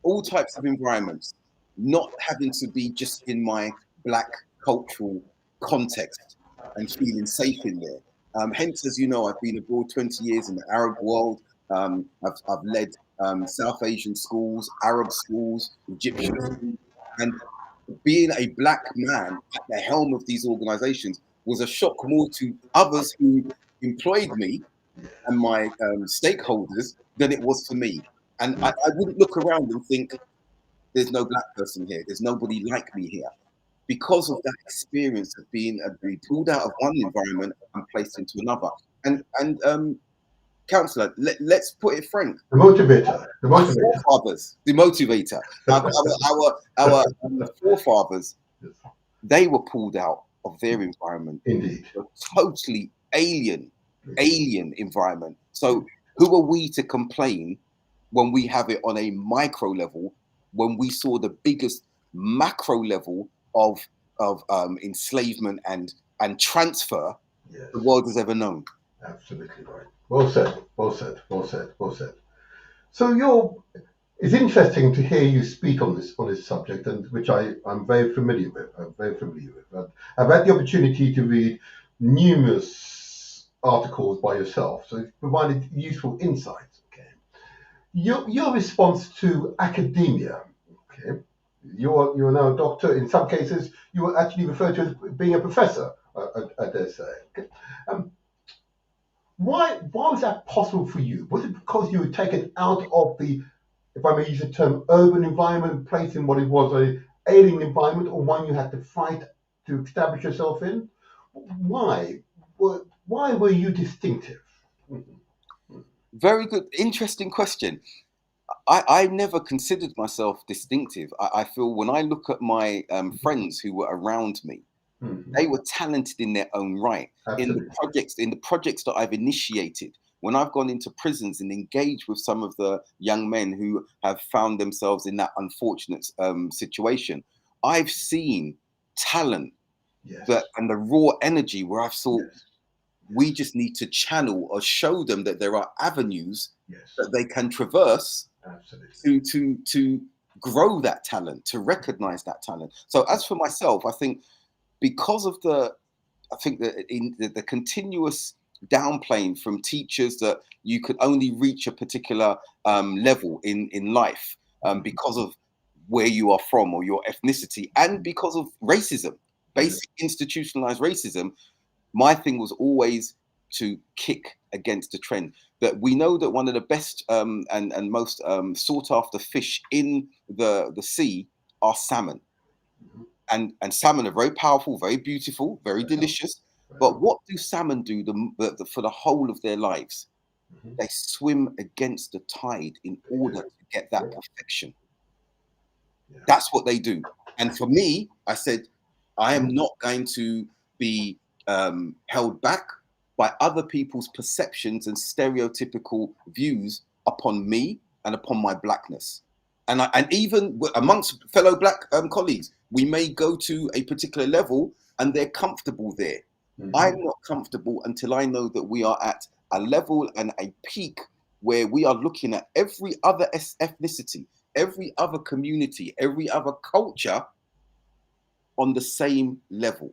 all types of environments, not having to be just in my black cultural context and feeling safe in there. Hence, as you know, I've been abroad 20 years in the Arab world. I've led South Asian schools, Arab schools, Egyptian schools, and being a black man at the helm of these organizations was a shock more to others who employed me and my stakeholders than it was for me. And I wouldn't look around and think, there's no black person here. There's nobody like me here. because of that experience of being pulled out of one environment and placed into another. And councillor, let's put it frank. The motivator. The Our motivator. forefathers, the motivator, our forefathers, Yes, they were pulled out of their environment, indeed. a totally alien environment. So who are we to complain when we have it on a micro level, when we saw the biggest macro level of enslavement and transfer Yes, the world has ever known? absolutely right. Well said. Well said. Well said. Well said. So it's interesting to hear you speak on this subject, and which I'm very familiar with. I'm very familiar with. I've had the opportunity to read numerous articles by yourself, so it's provided useful insights. Okay, your response to academia. Okay, you're now a doctor. In some cases, you were actually referred to as being a professor. I dare say. Okay. Um, why was that possible for you? Was it because you were taken out of the, if I may use the term, urban environment, placed in what it was a alien environment, or one you had to fight to establish yourself in? Why? Why were you distinctive? Very good, interesting question. I never considered myself distinctive. I feel when I look at my friends who were around me, they were talented in their own right. Absolutely. In the projects that I've initiated, when I've gone into prisons and engaged with some of the young men who have found themselves in that unfortunate situation, I've seen talent Yes. and the raw energy where I've thought Yes. we just need to channel or show them that there are avenues Yes. that they can traverse Absolutely. to grow that talent, to recognize that talent. So as for myself, I think because of the continuous downplaying from teachers that you could only reach a particular level in life because of where you are from or your ethnicity, and because of racism, basic institutionalized racism, my thing was always to kick against the trend. That we know that one of the best and most sought after fish in the sea are salmon. And salmon are very powerful, very beautiful, very delicious. But what do salmon do for the whole of their lives? They swim against the tide in order to get that perfection. That's what they do. And for me, I said, I am not going to be held back by other people's perceptions and stereotypical views upon me and upon my blackness. And even amongst fellow black colleagues, we may go to a particular level and they're comfortable there. I'm not comfortable until I know that we are at a level and a peak where we are looking at every other ethnicity, every other community, every other culture on the same level.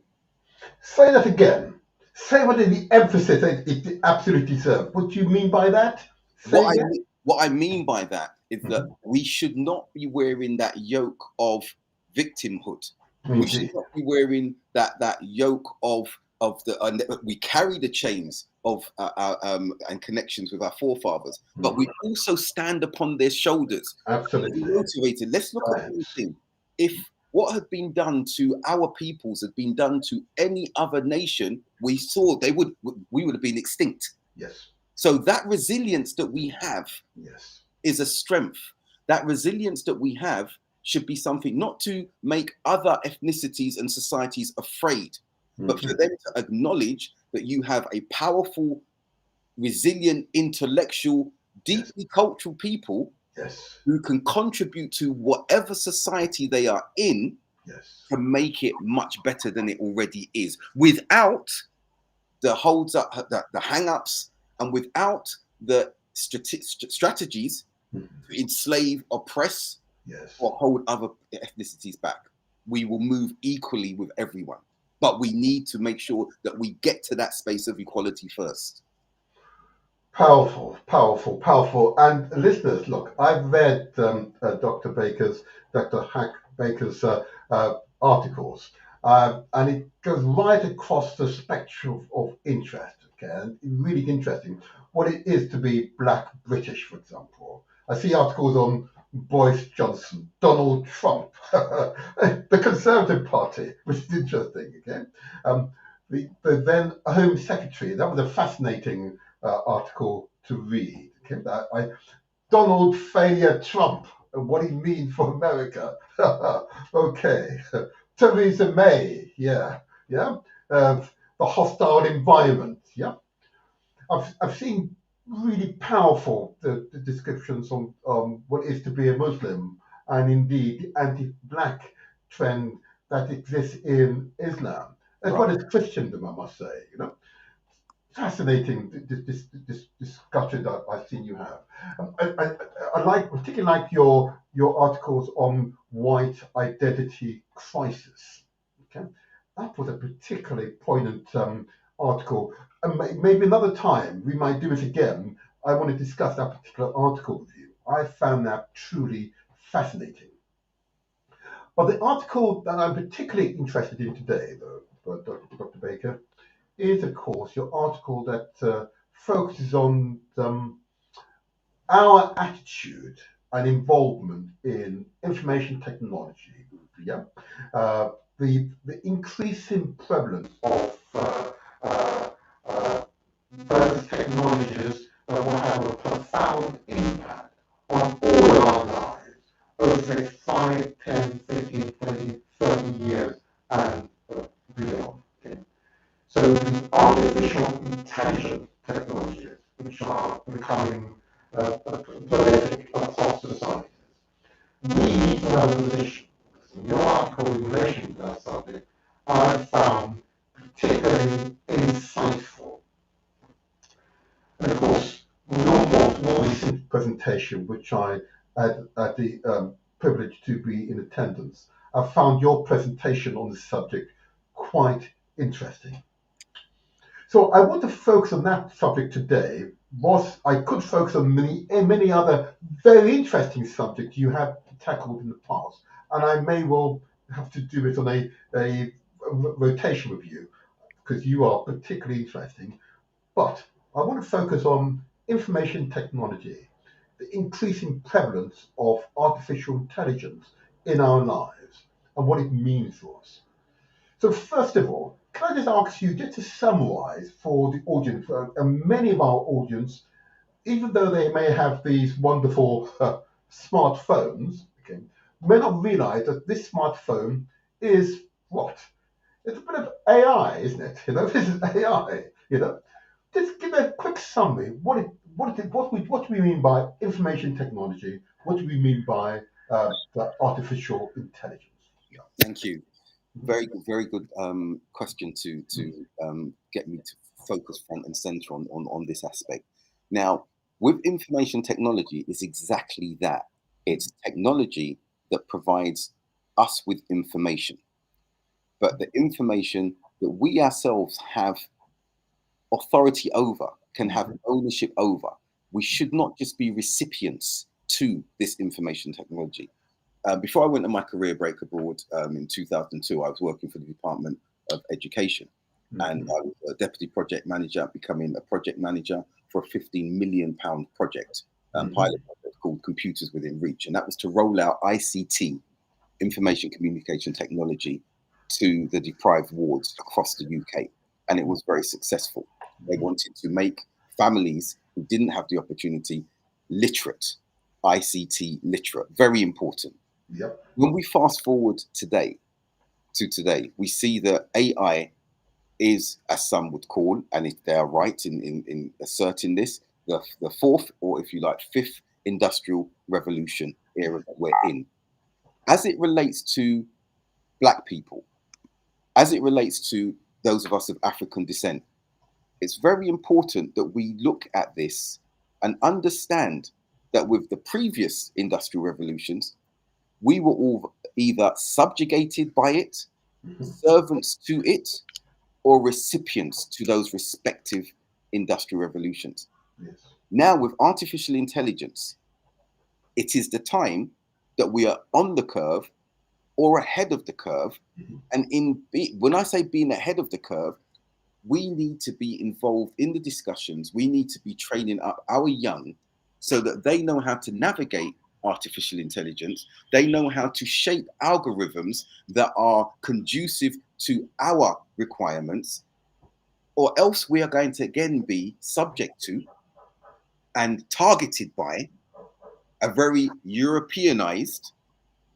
Say that again. Say what the emphasis it absolutely deserves. What do you mean by that? Say again. What I mean by that is that we should not be wearing that yoke of victimhood. We should Indeed. not be wearing that yoke of we carry the chains of and connections with our forefathers, but we also stand upon their shoulders. Be Absolutely. motivated. Let's look at one thing. If what had been done to our peoples had been done to any other nation, we would have been extinct. Yes. So that resilience that we have Yes. is a strength. That resilience that we have should be something not to make other ethnicities and societies afraid, but for them to acknowledge that you have a powerful, resilient, intellectual, deeply cultural people Yes. who can contribute to whatever society they are in Yes. to make it much better than it already is, without the holds up, the hang-ups, and without the strategies to enslave, oppress, Yes. or hold other ethnicities back. We will move equally with everyone, but we need to make sure that we get to that space of equality first. Powerful, powerful, powerful. And listeners, look, I've read Dr. Hack Baker's articles, and it goes right across the spectrum of interest. Okay, and really interesting what it is to be Black British, for example. I see articles on Boris Johnson, Donald Trump, the Conservative Party, which is interesting. Okay, um, the then Home Secretary. That was a fascinating article to read. Okay, Donald Failure Trump and what he means for America. Okay, Theresa May. Yeah, yeah. Uh, the hostile environment. Yeah, I've seen really powerful the descriptions on what it is to be a Muslim and indeed the anti-black trend that exists in Islam as Right. well as Christendom, I must say. Fascinating this discussion that I've seen you have. I like particularly like your articles on white identity crisis. Okay, that was a particularly poignant article. And maybe another time we might do it again. I want to discuss that particular article with you. I found that truly fascinating. But the article that I'm particularly interested in today, though, Dr. Baker, is, of course, your article that focuses on our attitude and involvement in information technology. Yeah, the increasing prevalence of uh, uh, those technologies that will have a profound impact on all our lives over the 5, 10, 15, 20, 30 years and beyond. Okay? So the artificial intelligence technologies, which are becoming prolific across societies, we need to have a position. In your article in relation to that subject, I found particularly insightful. And of course, more recent presentation, which I had the privilege to be in attendance, I found your presentation on the subject quite interesting. So I want to focus on that subject today. Was I could focus on many other very interesting subjects you have tackled in the past, and I may well have to do it on a rotation with you because you are particularly interesting. But I want to focus on information technology, the increasing prevalence of artificial intelligence in our lives, and what it means for us. So first of all, can I just ask you just to summarize for the audience, and many of our audience, even though they may have these wonderful smartphones, okay, may not realize that this smartphone is what? It's a bit of AI, isn't it? This is AI. Just give a quick summary. What do we mean by information technology? What do we mean by the artificial intelligence? Yeah. Thank you. Very good question to get me to focus front and center on this aspect. Now, with information technology, is exactly that. It's technology that provides us with information, but the information that we ourselves have authority over, can have Mhm. ownership over. We should not just be recipients to this information technology. Before I went on my career break abroad in 2002, I was working for the Department of Education, and Mhm. I was a deputy project manager, becoming a project manager for a £15 million project, Mhm. pilot project called Computers Within Reach, and that was to roll out ICT, information communication technology, to the deprived wards across the UK, and it was very successful. They wanted to make families who didn't have the opportunity literate, ICT literate, very important. Yep. When we fast forward today, we see that AI is, as some would call, and if they are right in asserting this, the fourth, or if you like, fifth industrial revolution era that we're in. As it relates to Black people, as it relates to those of us of African descent, it's very important that we look at this and understand that with the previous industrial revolutions, we were all either subjugated by it, Mhm. servants to it, or recipients to those respective industrial revolutions. Yes. Now, with artificial intelligence, it is the time that we are on the curve or ahead of the curve. Mhm. And when I say being ahead of the curve, we need to be involved in the discussions. We need to be training up our young so that they know how to navigate artificial intelligence. They know how to shape algorithms that are conducive to our requirements, or else we are going to again be subject to and targeted by a very Europeanized,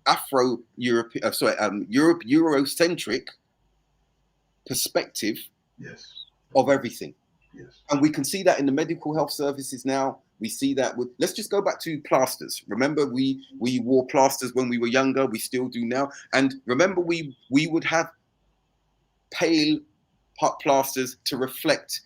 Afro-European, Eurocentric perspective Yes. of everything. Yes. And we can see that in the medical health services now. We see that with, let's just go back to plasters. Remember, we wore plasters when we were younger. We still do now. And remember, we would have pale plasters to reflect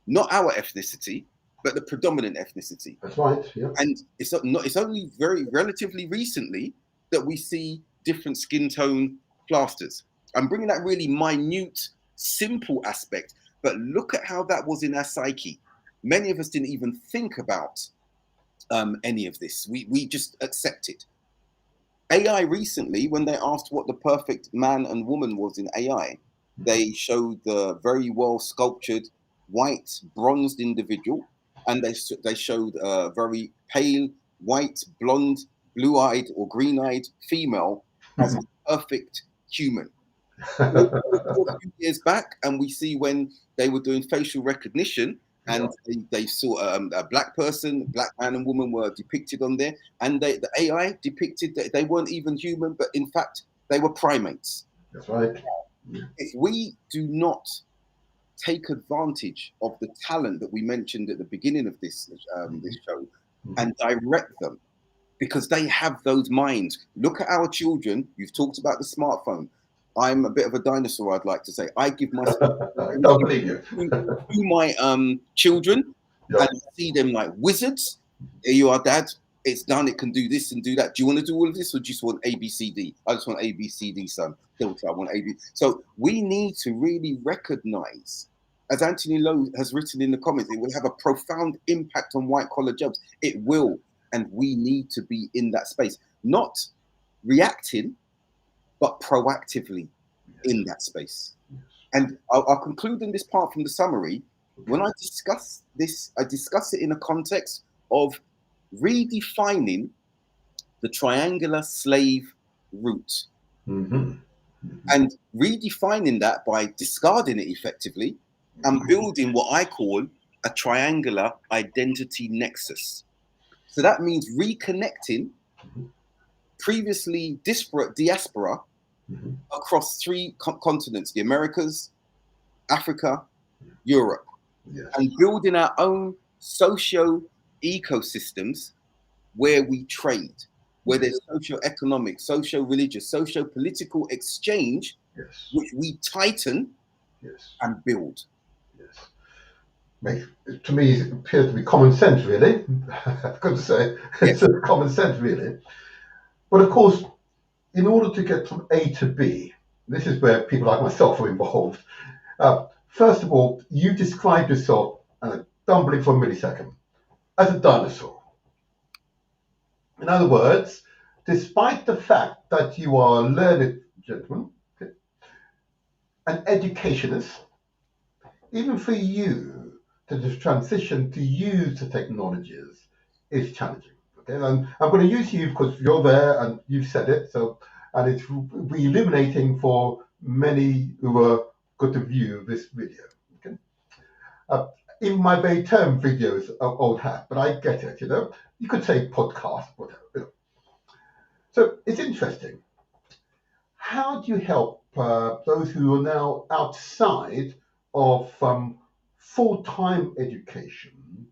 not our ethnicity, but the predominant ethnicity. That's right. Yeah. And it's not. It's only very relatively recently that we see different skin tone plasters. I'm bringing that really minute, simple aspect, but look at how that was in our psyche. Many of us didn't even think about any of this. We just accepted. AI recently, when they asked what the perfect man and woman was in AI, they showed the very well sculptured white bronzed individual, and they showed a very pale white blonde blue-eyed or green-eyed female as a perfect human. We go a few years back and we see when they were doing facial recognition and they saw a black person, black man and woman were depicted on there, and the AI depicted that they weren't even human, but in fact they were primates. That's right. If we do not take advantage of the talent that we mentioned at the beginning of this show and direct them, because they have those minds. Look at our children. You've talked about the smartphone. I'm a bit of a dinosaur, I'd like to say. I give my Don't believe you. to my children Yep. and see them like wizards. Here you are, Dad. It's done. It can do this and do that. Do you want to do all of this, or do you just want A, B, C, D? I just want A, B, C, D, son. Daughter, I want A, B. So we need to really recognize, as Anthony Lowe has written in the comments, it will have a profound impact on white collar jobs. It will. And we need to be in that space, not reacting, but proactively in that space. And I'll conclude in this part from the summary. When I discuss this, I discuss it in a context of redefining the triangular slave route. And redefining that by discarding it effectively and building what I call a triangular identity nexus. So that means reconnecting previously disparate diaspora across three continents, the Americas, Africa, Europe, and building our own socio ecosystems where we trade, where there's socio-economic, socio-religious, socio-political exchange, which we tighten and build. To me, it appears to be common sense, really. I've got to say, it's common sense, really. But of course, in order to get from A to B, this is where people like myself are involved. First of all, you described yourself, and don't believe for a millisecond, as a dinosaur. In other words, despite the fact that you are a learned gentleman, an educationist, even for you to just transition to use the technologies is challenging. Okay, and I'm going to use you because you're there and you've said it. So, and it's illuminating for many who are going to view this video. Okay, even my very term video is old hat, but I get it. You know, you could say podcast, whatever. You know. So it's interesting. How do you help those who are now outside of full-time education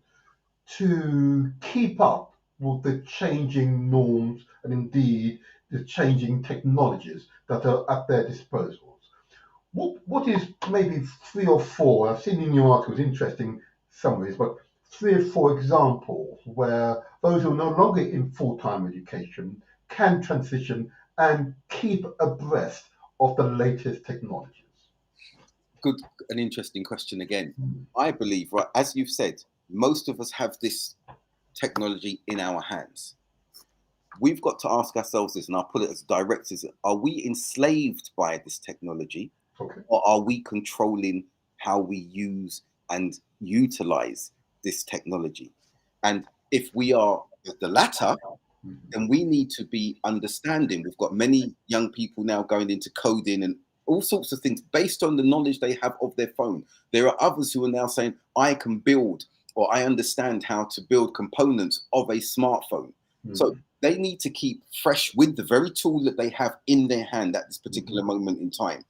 to keep up with the changing norms and indeed the changing technologies that are at their disposals? What is maybe 3 or 4, I've seen in your articles interesting summaries, but 3 or 4 examples where those who are no longer in full-time education can transition and keep abreast of the latest technologies? Good, an interesting question again. I believe, right, as you've said, most of us have this technology in our hands. We've got to ask ourselves this, and I'll put it as direct as, are we enslaved by this technology? Or are we controlling how we use and utilize this technology? And if we are the latter, then we need to be understanding. We've got many young people now going into coding and all sorts of things based on the knowledge they have of their phone. There are others who are now saying, I can build, or I understand how to build components of a smartphone. So they need to keep fresh with the very tool that they have in their hand at this particular moment in time.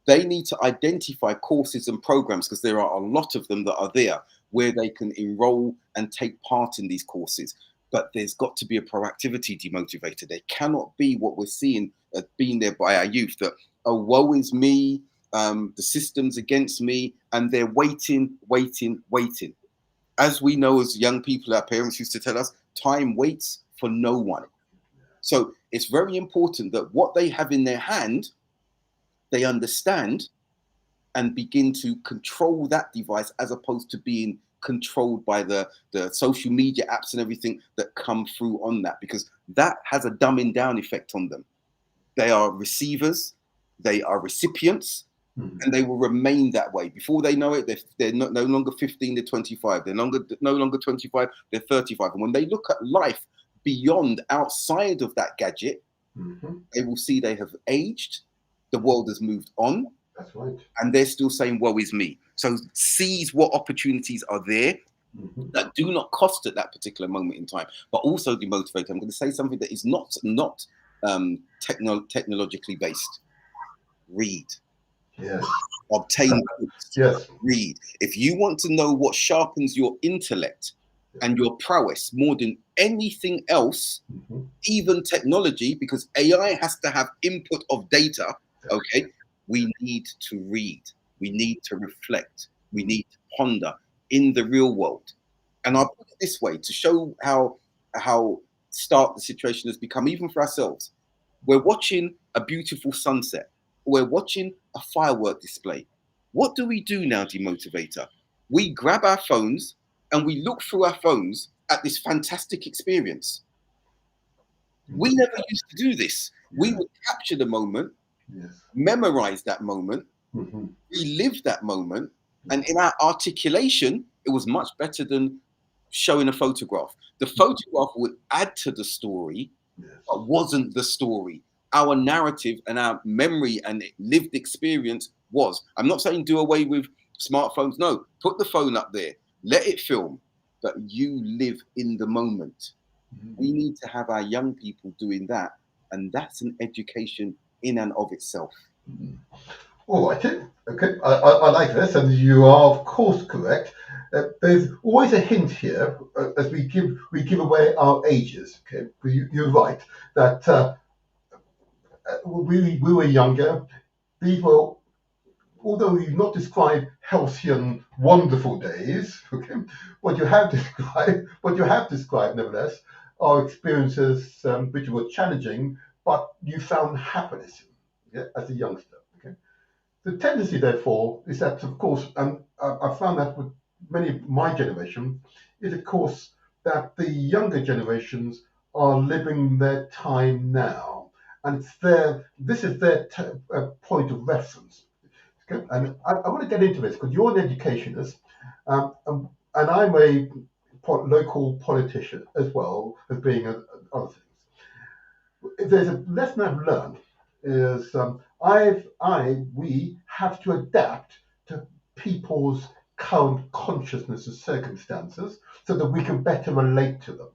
They need to identify courses and programs, because there are a lot of them that are there where they can enroll and take part in these courses. But there's got to be a proactivity demotivator. There cannot be what we're seeing being there by our youth, that, oh, woe is me, the system's against me, and they're waiting. As we know, as young people, our parents used to tell us, time waits for no one. So it's very important that what they have in their hand, they understand and begin to control that device, as opposed to being controlled by the social media apps and everything that come through on that, because that has a dumbing down effect on them. They are receivers, they are recipients, and they will remain that way. Before they know it, they're no longer 15, they're 25. They're no longer 25, they're 35. And when they look at life beyond, outside of that gadget, they will see they have aged, the world has moved on. That's right. And they're still saying, woe is me. So seize what opportunities are there that do not cost at that particular moment in time, but also demotivate. I'm going to say something that is not technologically based. Read. Yes. Obtain books. Yes. Read. If you want to know what sharpens your intellect and your prowess more than anything else, even technology, because AI has to have input of data, okay? We need to read. We need to reflect. We need to ponder in the real world. And I'll put it this way to show how stark the situation has become, even for ourselves. We're watching a beautiful sunset. We're watching a firework display. What do we do now, demotivator? We grab our phones and we look through our phones at this fantastic experience. We never used to do this. We would capture the moment, memorize that moment, relive that moment, and in our articulation, it was much better than showing a photograph. The photograph would add to the story, but wasn't the story. Our narrative and our memory and lived experience was. I'm not saying do away with smartphones. No, put the phone up there, let it film, but you live in the moment. We need to have our young people doing that, and that's an education in and of itself. All right, okay, I like this, and you are of course correct. There's always a hint here as we give away our ages. Okay, you're right that we were younger. These were, although you've not described halcyon, wonderful days. Okay, what you have described, nevertheless, are experiences which were challenging, but you found happiness in, as a youngster. Okay. The tendency, therefore, is that, of course, and I found that with many of my generation, is, of course, that the younger generations are living their time now, and this is their point of reference. Okay? And I want to get into this because you're an educationist, and I'm a local politician as well as being other things. If there's a lesson I've learned is we have to adapt to people's current consciousness and circumstances so that we can better relate to them.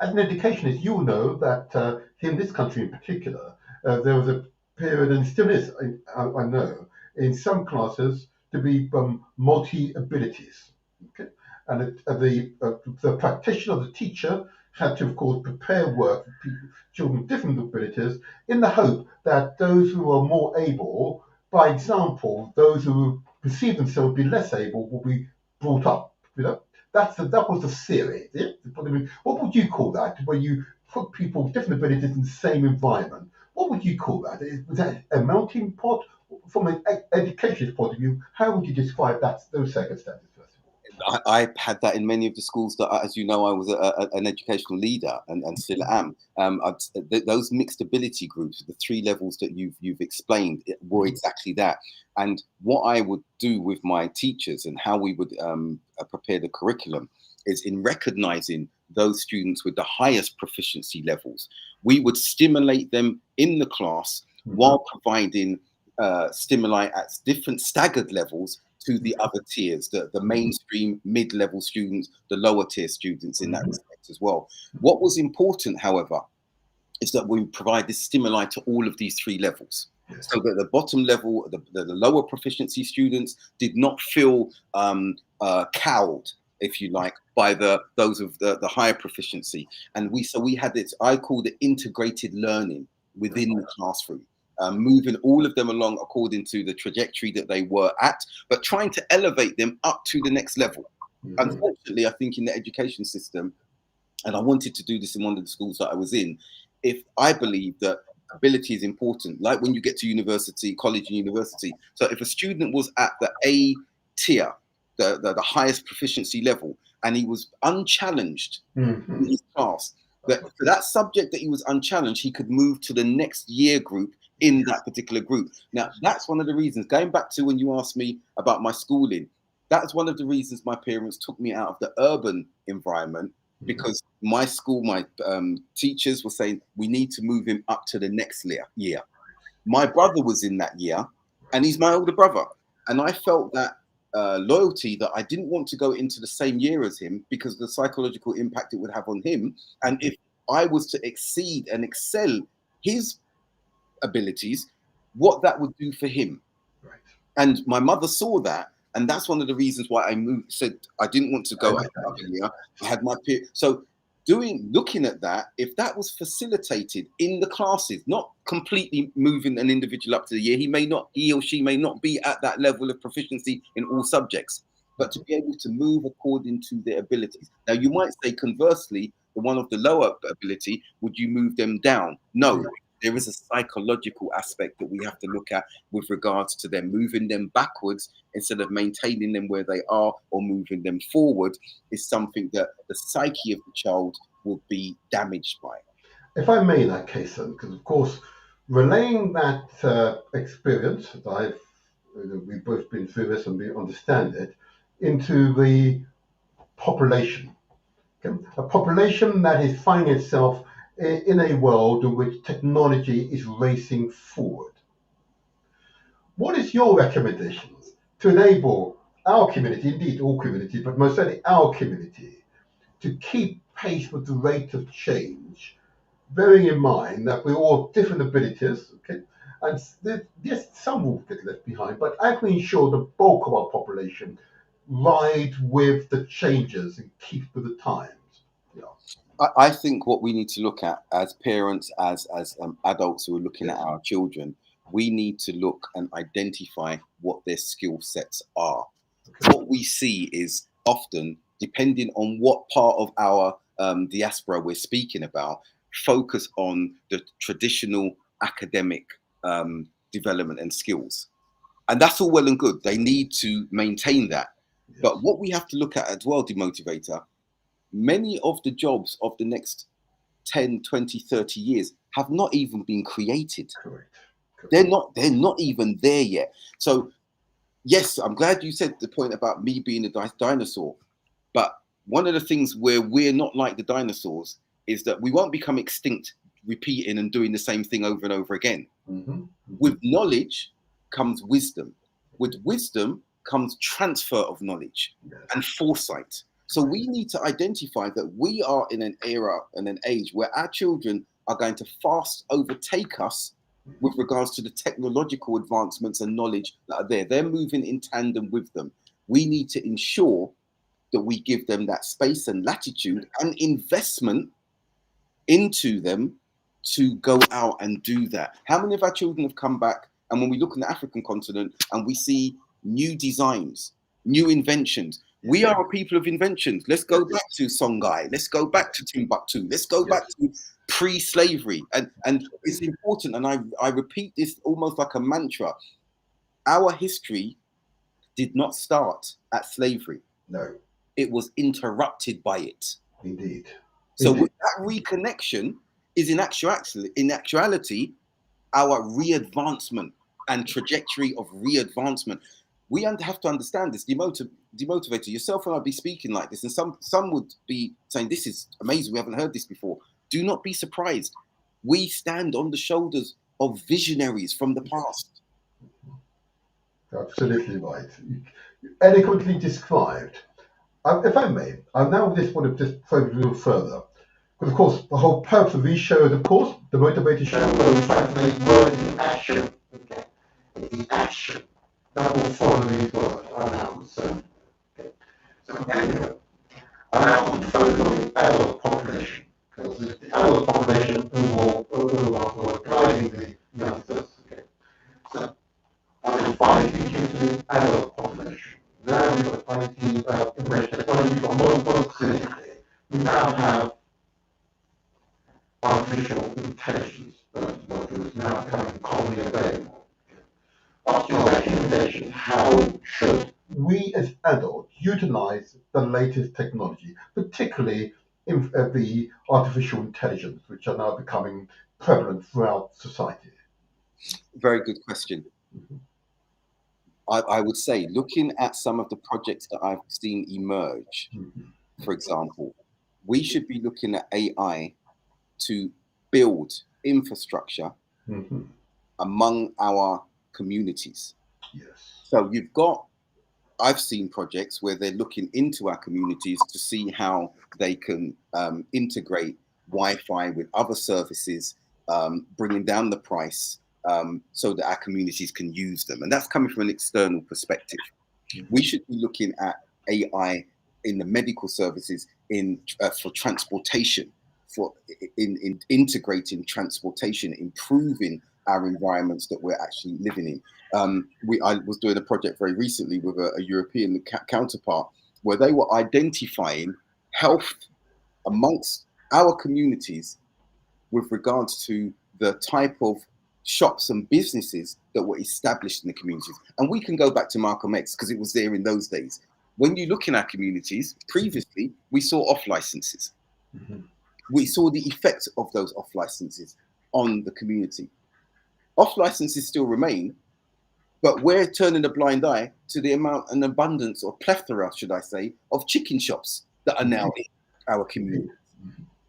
As an educationist, you will know that here in this country in particular, there was a period, and still is, I know, in some classes to be multi-abilities. Okay? And the practitioner, the teacher, had to, of course, prepare work for children with different abilities in the hope that those who are more able, by example, those who perceive themselves to be less able, will be brought up. You know, that was the theory. Yeah? What would you call that? Where you put people with different abilities in the same environment? What would you call that? Was that a melting pot? From an education's point of view, how would you describe those circumstances? I had that in many of the schools that, as you know, I was an educational leader and still am. Those mixed ability groups, the three levels that you've explained, were exactly that. And what I would do with my teachers and how we would prepare the curriculum is in recognizing those students with the highest proficiency levels. We would stimulate them in the class while providing stimuli at different staggered levels to the other tiers, the mainstream mid-level students, the lower tier students in that respect as well. What was important, however, is that we provide this stimuli to all of these three levels. Yes. So that the bottom level, the lower proficiency students did not feel cowed, if you like, by those of the higher proficiency. And we had this, I called it integrated learning within the classroom. Moving all of them along according to the trajectory that they were at, but trying to elevate them up to the next level. Unfortunately, I think in the education system, and I wanted to do this in one of the schools that I was in, if I believe that ability is important, like when you get to university, college and university. So if a student was at the A tier, the highest proficiency level, and he was unchallenged in his class, that for that subject that he was unchallenged, he could move to the next year group in that particular group. Now, that's one of the reasons, going back to when you asked me about my schooling, that's one of the reasons my parents took me out of the urban environment, because my school, my teachers were saying, we need to move him up to the next year. My brother was in that year, and he's my older brother. And I felt that loyalty, that I didn't want to go into the same year as him because of the psychological impact it would have on him. And if I was to exceed and excel his abilities, what that would do for him. Right. And my mother saw that. And that's one of the reasons why I said I didn't want to go at another year. I had my peer. So looking at that, if that was facilitated in the classes, not completely moving an individual up to the year, he or she may not be at that level of proficiency in all subjects, but to be able to move according to their abilities. Now, you might say conversely, the one of the lower ability, would you move them down? No. There is a psychological aspect that we have to look at with regards to them. Moving them backwards instead of maintaining them where they are or moving them forward is something that the psyche of the child will be damaged by. If I may, in that case, then, because of course, relaying that experience that we've both been through this and we understand it, into the population. Okay? A population that is finding itself in a world in which technology is racing forward. What is your recommendations to enable our community, indeed all communities, but most certainly our community, to keep pace with the rate of change, bearing in mind that we're all different abilities, okay? And yes, some will get left behind, but how can we ensure the bulk of our population ride with the changes and keep with the times? I think what we need to look at as parents, as adults who are looking at our children, we need to look and identify what their skill sets are. What we see is often, depending on what part of our diaspora we're speaking about, focus on the traditional academic development and skills. And that's all well and good. They need to maintain that. Yes. But what we have to look at as well, Demotivator, many of the jobs of the next 10, 20, 30 years have not even been created. Correct. They're not even there yet. So yes, I'm glad you said the point about me being a dinosaur. But one of the things where we're not like the dinosaurs is that we won't become extinct repeating and doing the same thing over and over again. With knowledge comes wisdom. With wisdom comes transfer of knowledge and foresight. So we need to identify that we are in an era and an age where our children are going to fast overtake us with regards to the technological advancements and knowledge that are there. They're moving in tandem with them. We need to ensure that we give them that space and latitude and investment into them to go out and do that. How many of our children have come back, and when we look on the African continent and we see new designs, new inventions? We are a people of inventions. Let's go back to Songhai. Let's go back to Timbuktu. Let's go back to pre-slavery. And it's important, and I repeat this almost like a mantra. Our history did not start at slavery. No. It was interrupted by it. Indeed. So with that reconnection is in actuality our re-advancement and trajectory of re-advancement. We have to understand this. demotivated. Yourself and I'd be speaking like this, and some would be saying, "This is amazing. We haven't heard this before." Do not be surprised. We stand on the shoulders of visionaries from the past. Absolutely right. Eloquently described. If I may, I now just want to just probe a little further. Because, of course, the whole purpose of these shows, of course, the motivated show, where we translate words into action. Okay. The action that will follow these words are nouns. So anyway, I now want to focus on the adult population. Because it's the adult population who are guiding the youngsters. Okay. So I define each into the adult population. Now we've got IT, information technology, but more specifically, we now have artificial intelligence that is now becoming commonly available. What's your recommendation? How should we as adults utilize the latest technology, particularly in the artificial intelligence, which are now becoming prevalent throughout society? Very good question. I would say, looking at some of the projects that I've seen emerge, for example, we should be looking at AI to build infrastructure among our communities. Yes. So I've seen projects where they're looking into our communities to see how they can integrate Wi-Fi with other services, bringing down the price so that our communities can use them. And that's coming from an external perspective. We should be looking at AI in the medical services for transportation, in integrating transportation, improving our environments that we're actually living in. I was doing a project very recently with a European counterpart where they were identifying health amongst our communities with regards to the type of shops and businesses that were established in the communities. And we can go back to Malcolm X because it was there in those days. When you look in our communities, previously, we saw off licenses. We saw the effect of those off licenses on the community. Off licenses still remain, but we're turning a blind eye to the amount and abundance, or plethora, should I say, of chicken shops that are now in our community.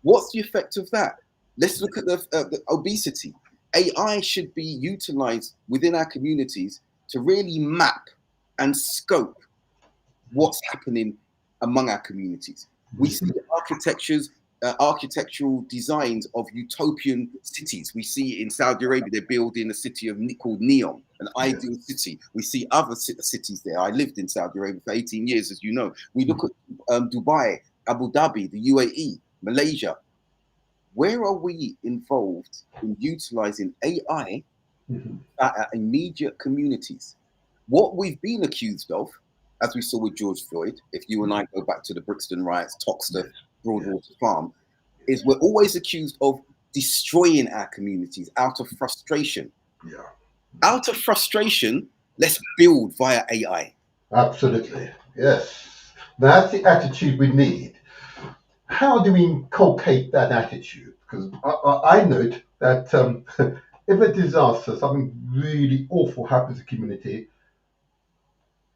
What's the effect of that? Let's look at the obesity. AI should be utilized within our communities to really map and scope what's happening among our communities. We see architectural designs of utopian cities. We see in Saudi Arabia, they're building a city called Neom, an ideal city. We see other cities there. I lived in Saudi Arabia for 18 years, as you know. We look at Dubai, Abu Dhabi, the UAE, Malaysia. Where are we involved in utilizing AI at our immediate communities? What we've been accused of, as we saw with George Floyd, if you and I go back to the Brixton riots, Toxteth, Broadwater Farm, is we're always accused of destroying our communities out of frustration. Out of frustration, let's build via AI. Absolutely, yes. That's the attitude we need. How do we inculcate that attitude? Because I note that if a disaster, something really awful happens to the community,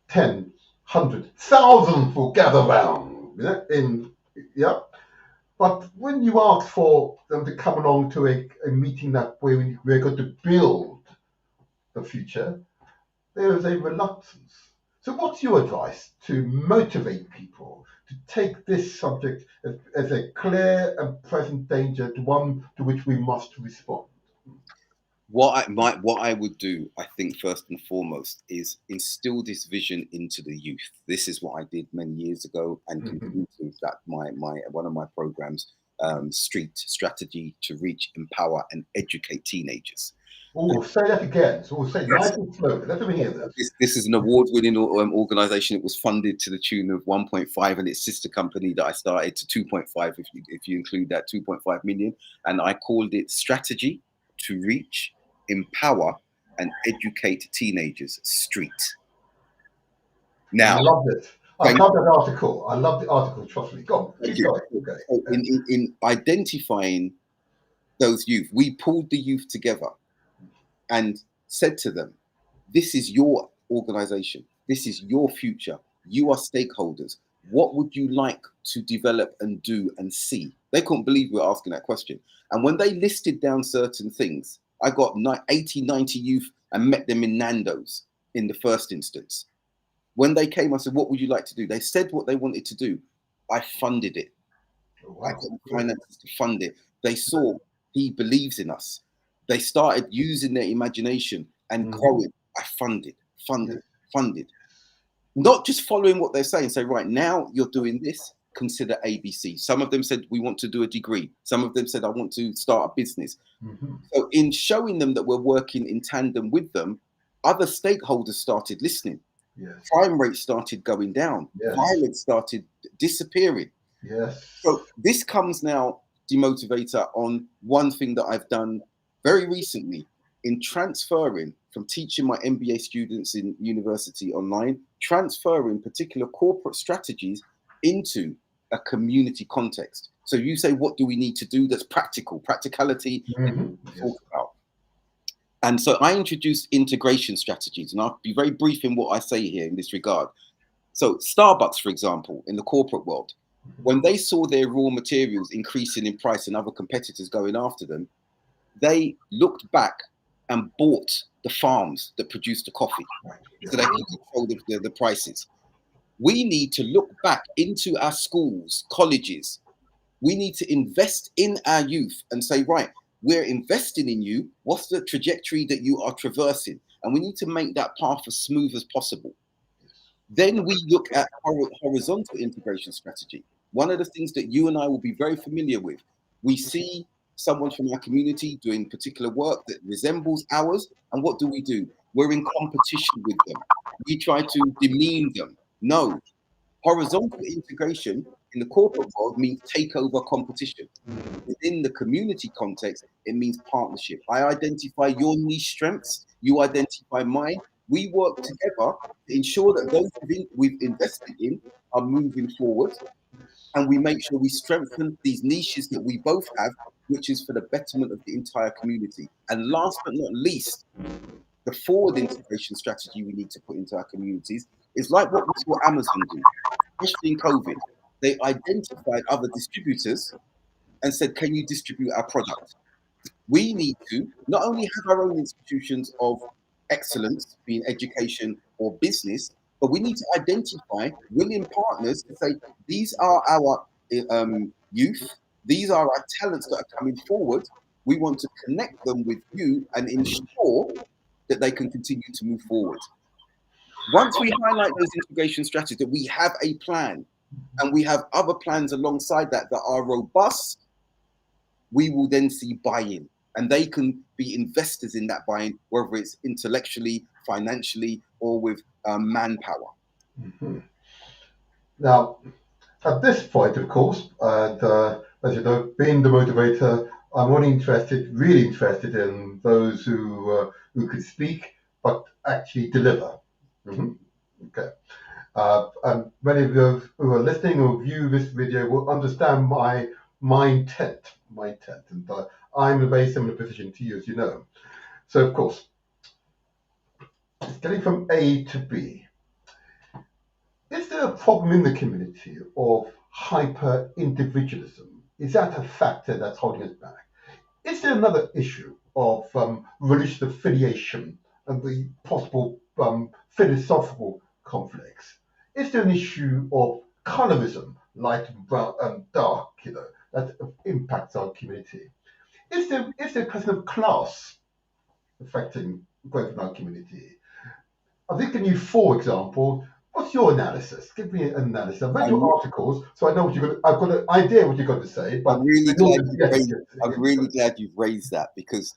tens, hundreds, thousands will gather round. But when you ask for them to come along to a meeting that we're going to build the future, there is a reluctance. So what's your advice to motivate people to take this subject as a clear and present danger, to one to which we must respond? What I would do, I think, first and foremost, is instill this vision into the youth. This is what I did many years ago, and continue to that one of my programs, Street Strategy to Reach, Empower, and Educate Teenagers. Oh, say that again. So we'll say nice and slowly. Let me hear this. This is an award-winning organization. It was funded to the tune of 1.5, and its sister company that I started to 2.5, if you include that 2.5 million. And I called it Strategy to Reach, Empower, and Educate Teenagers. Street. Now, I love it. I love that article. I love the article. Trust me. Go on. Keep going. Okay. So in identifying those youth, we pulled the youth together and said to them, this is your organization. This is your future. You are stakeholders. What would you like to develop and do and see? They couldn't believe we were asking that question. And when they listed down certain things, I got 80, 90 youth and met them in Nando's in the first instance. When they came, I said, what would you like to do? They said what they wanted to do. I funded it. I Wow. got the finances to fund it. They saw he believes in us. They started using their imagination and growing. I funded, funded, funded. Not just following what they're saying. Say, right now you're doing this, consider ABC. Some of them said, we want to do a degree. Some of them said, I want to start a business. So in showing them that we're working in tandem with them, other stakeholders started listening. Yes. Crime rates started going down. Yes. Violence started disappearing. Yes. So this comes now, Demotivator, on one thing that I've done very recently in transferring from teaching my MBA students in university online, transferring particular corporate strategies into a community context. So you say, what do we need to do that's practical? Practicality talk about. And so I introduced integration strategies, and I'll be very brief in what I say here in this regard. So Starbucks, for example, in the corporate world, when they saw their raw materials increasing in price and other competitors going after them, they looked back and bought the farms that produced the coffee so they could control the prices. We need to look back into our schools, colleges. We need to invest in our youth and say, right, we're investing in you. What's the trajectory that you are traversing? And we need to make that path as smooth as possible. Then we look at horizontal integration strategy. One of the things that you and I will be very familiar with, we see someone from our community doing particular work that resembles ours. And what do? We're in competition with them. We try to demean them. No. Horizontal integration in the corporate world means takeover competition. Within the community context, it means partnership. I identify your niche strengths, you identify mine. We work together to ensure that those we've invested in are moving forward, and we make sure we strengthen these niches that we both have, which is for the betterment of the entire community. And last but not least, the forward integration strategy we need to put into our communities is like what we saw Amazon do, especially in COVID. They identified other distributors and said, can you distribute our product? We need to not only have our own institutions of excellence, being education or business, but we need to identify willing partners to say, these are our youth, these are our talents that are coming forward. We want to connect them with you and ensure that they can continue to move forward. Once we highlight those integration strategies, that we have a plan and we have other plans alongside that that are robust, we will then see buy-in, and they can be investors in that buy-in, whether it's intellectually, financially, or with manpower. Now, at this point, of course, and as you know, being the motivator, I'm only really interested in those who could speak but actually deliver. Okay. And many of you who are listening or view this video will understand my intent, and I'm in a very similar position to you, as you know. So, of course, it's getting from A to B. Is there a problem in the community of hyper-individualism? Is that a factor that's holding us back? Is there another issue of religious affiliation and the possible philosophical conflicts? Is there an issue of colorism, light and brown and dark, that impacts our community? Is there a question of class affecting growth in our community? I've given you 4 examples. What's your analysis? Give me an analysis. I've read your articles, so I know what you're going to. I've got an idea what you're going to say. But I'm really glad you've raised that, because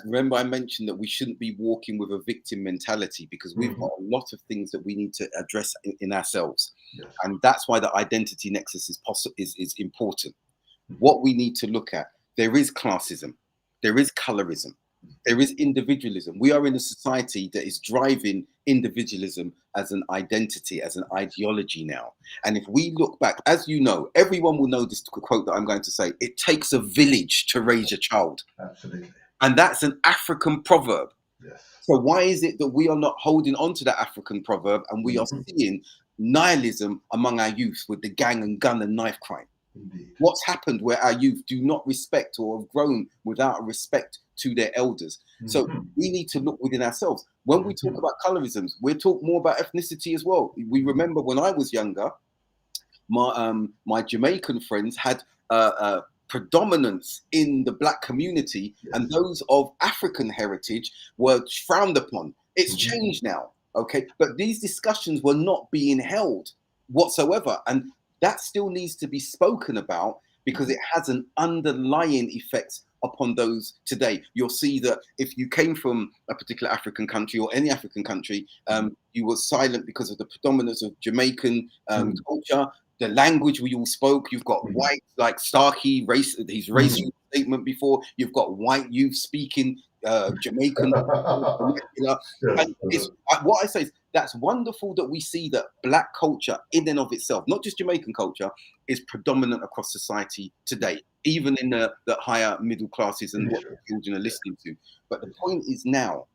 remember I mentioned that we shouldn't be walking with a victim mentality, because we've got a lot of things that we need to address in ourselves, and that's why the identity nexus is important. What we need to look at, there is classism, there is colorism, there is individualism. We are in a society that is driving individualism as an identity, as an ideology now. And if we look back, as you know, everyone will know this quote that I'm going to say: it takes a village to raise a child. Absolutely. And that's an African proverb. Yes. So why is it that we are not holding on to that African proverb, and we are seeing nihilism among our youth with the gang and gun and knife crime? Indeed. What's happened where our youth do not respect or have grown without a respect to their elders? So we need to look within ourselves. When we talk about colorisms, we talk more about ethnicity as well. We remember when I was younger, my Jamaican friends had predominance in the black community, and those of African heritage were frowned upon. It's changed now, okay? But these discussions were not being held whatsoever, and that still needs to be spoken about, because it has an underlying effect upon those today. You'll see that if you came from a particular African country or any African country, you were silent because of the predominance of Jamaican culture, the language we all spoke. You've got white, like Starkey, his racial statement before. You've got white youth speaking Jamaican. And what I say is, that's wonderful that we see that black culture in and of itself, not just Jamaican culture, is predominant across society today, even in the higher middle classes and what the children are listening to. But the point is now,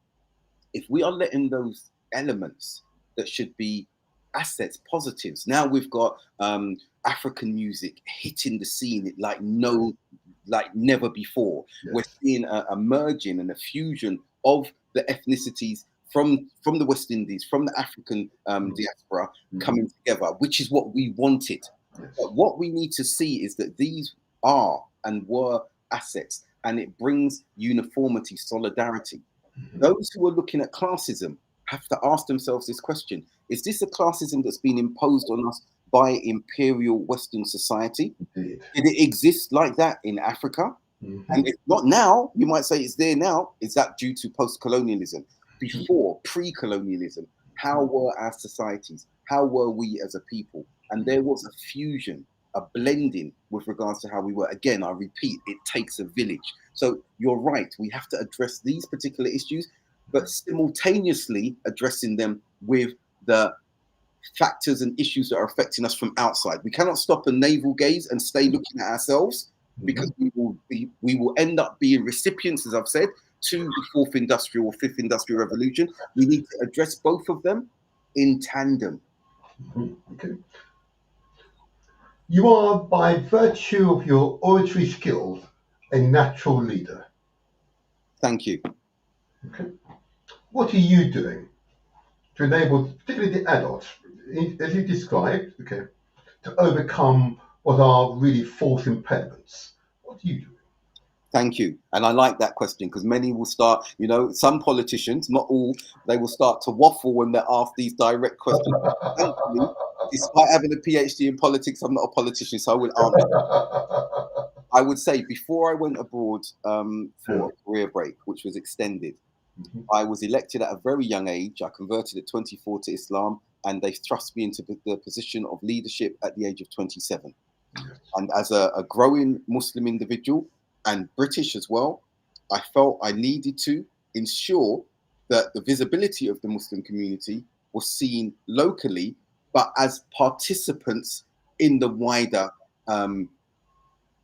if we are letting those elements that should be assets, positives, now we've got African music hitting the scene like never before. We're seeing a merging and a fusion of the ethnicities from the West Indies, from the African diaspora coming together, which is what we wanted. But what we need to see is that these are and were assets, and it brings uniformity, solidarity. Those who are looking at classism have to ask themselves this question: is this a classism that's been imposed on us by imperial Western society? Did it exist like that in Africa? And if not now, you might say it's there now. Is that due to post-colonialism? Before, pre-colonialism, how were our societies? How were we as a people? And there was a fusion, a blending with regards to how we were. Again, I repeat, it takes a village. So you're right, we have to address these particular issues, but simultaneously addressing them with the factors and issues that are affecting us from outside. We cannot stop and navel gaze and stay looking at ourselves, because we will end up being recipients, as I've said, to the fourth industrial or fifth industrial revolution. We need to address both of them in tandem. Okay. You are, by virtue of your oratory skills, a natural leader. Thank you. Okay. What are you doing to enable, particularly the adults, as you described, okay, to overcome what are really false impediments? What do you do? Thank you. And I like that question, because many will start, some politicians, not all, they will start to waffle when they're asked these direct questions. Thankfully, despite having a PhD in politics, I'm not a politician, so I will answer. I would say, before I went abroad for a career break, which was extended, I was elected at a very young age. I converted at 24 to Islam, and they thrust me into the position of leadership at the age of 27. And as a growing Muslim individual, and British as well, I felt I needed to ensure that the visibility of the Muslim community was seen locally, but as participants in the wider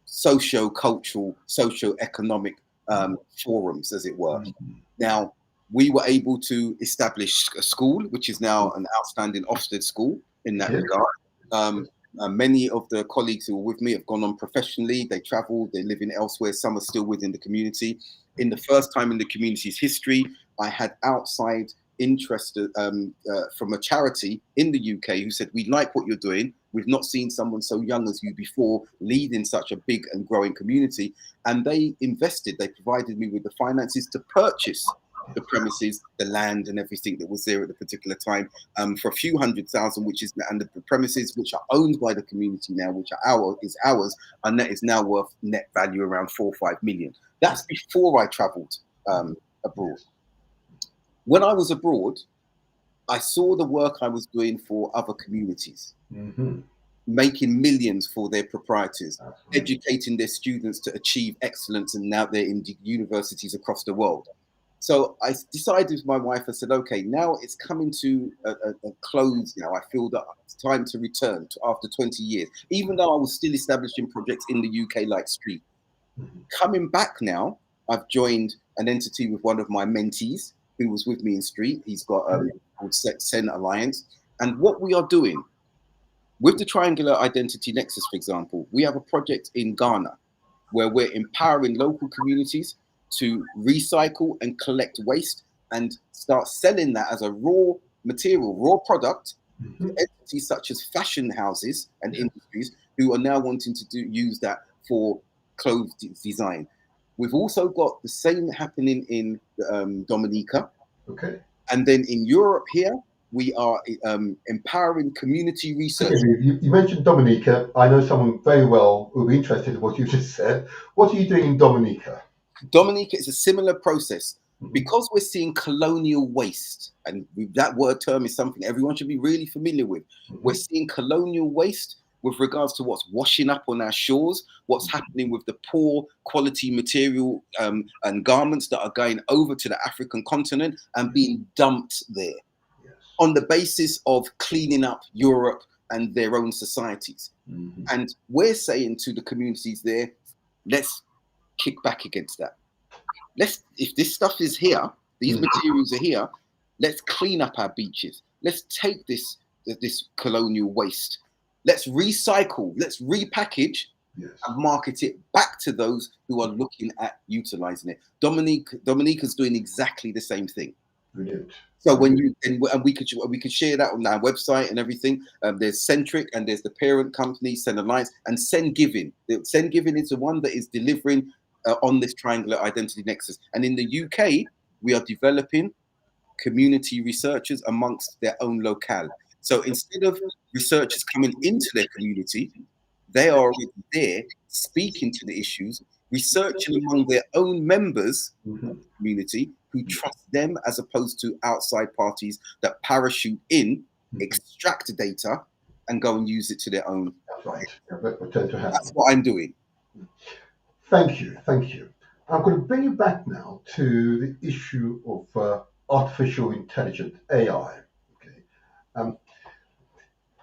socio-cultural, socio-economic forums, as it were. Now, we were able to establish a school, which is now an outstanding Ofsted school in that regard. Many of the colleagues who were with me have gone on professionally. They traveled, they're living elsewhere. Some are still within the community. In the first time in the community's history, I had outside interest from a charity in the UK who said, "We like what you're doing. We've not seen someone so young as you before leading such a big and growing community." And they invested, they provided me with the finances to purchase the premises, the land, and everything that was there at the particular time for a few $100,000, which is, and the premises which are owned by the community now, which are ours, and that is now worth net value around 4 or 5 million. That's before I travelled abroad. When I was abroad, I saw the work I was doing for other communities, making millions for their proprietors, educating their students to achieve excellence, and now they're in universities across the world. So I decided with my wife, I said, okay, now it's coming to a close now. I feel that it's time to return after 20 years, even though I was still establishing projects in the UK like Street. Coming back now, I've joined an entity with one of my mentees, who was with me in Street. He's got called Sen Alliance. And what we are doing with the Triangular Identity Nexus, for example, we have a project in Ghana where we're empowering local communities to recycle and collect waste and start selling that as a raw material, raw product Mm-hmm. to entities such as fashion houses and Yeah. industries who are now wanting to use that for clothes design. We've also got the same happening in Dominica. Okay. And then in Europe here, we are empowering community research. Okay, you mentioned Dominica. I know someone very well who'll be interested in what you just said. What are you doing in Dominica? Dominica is a similar process Mhm. because we're seeing colonial waste, and that word term is something everyone should be really familiar with. We're Mhm. seeing colonial waste with regards to what's washing up on our shores, what's happening with the poor quality material and garments that are going over to the African continent and being dumped there Yes. on the basis of cleaning up Europe and their own societies. Mhm. And we're saying to the communities there, let's kick back against that. If this stuff is here, these Mhm. materials are here, let's clean up our beaches. Let's take this colonial waste. Let's recycle, let's repackage Yes. and market it back to those who are looking at utilizing it. Dominica's doing exactly the same thing. Brilliant. So when you and we could share that on our website and everything. There's Centric and there's the parent company Send Alliance and Send Giving. Send Giving is the one that is delivering on this triangular identity nexus. And in the UK, we are developing community researchers amongst their own locale. So instead of researchers coming into their community, they are already there speaking to the issues, researching among their own members Mhm. community who trust them as opposed to outside parties that parachute in, Mhm. extract data, and go and use it to their own. That's right. Yeah, that tends to That's happen. what I'm doing. Thank you. Thank you. I'm going to bring you back now to the issue of artificial intelligence, AI. Okay. Um,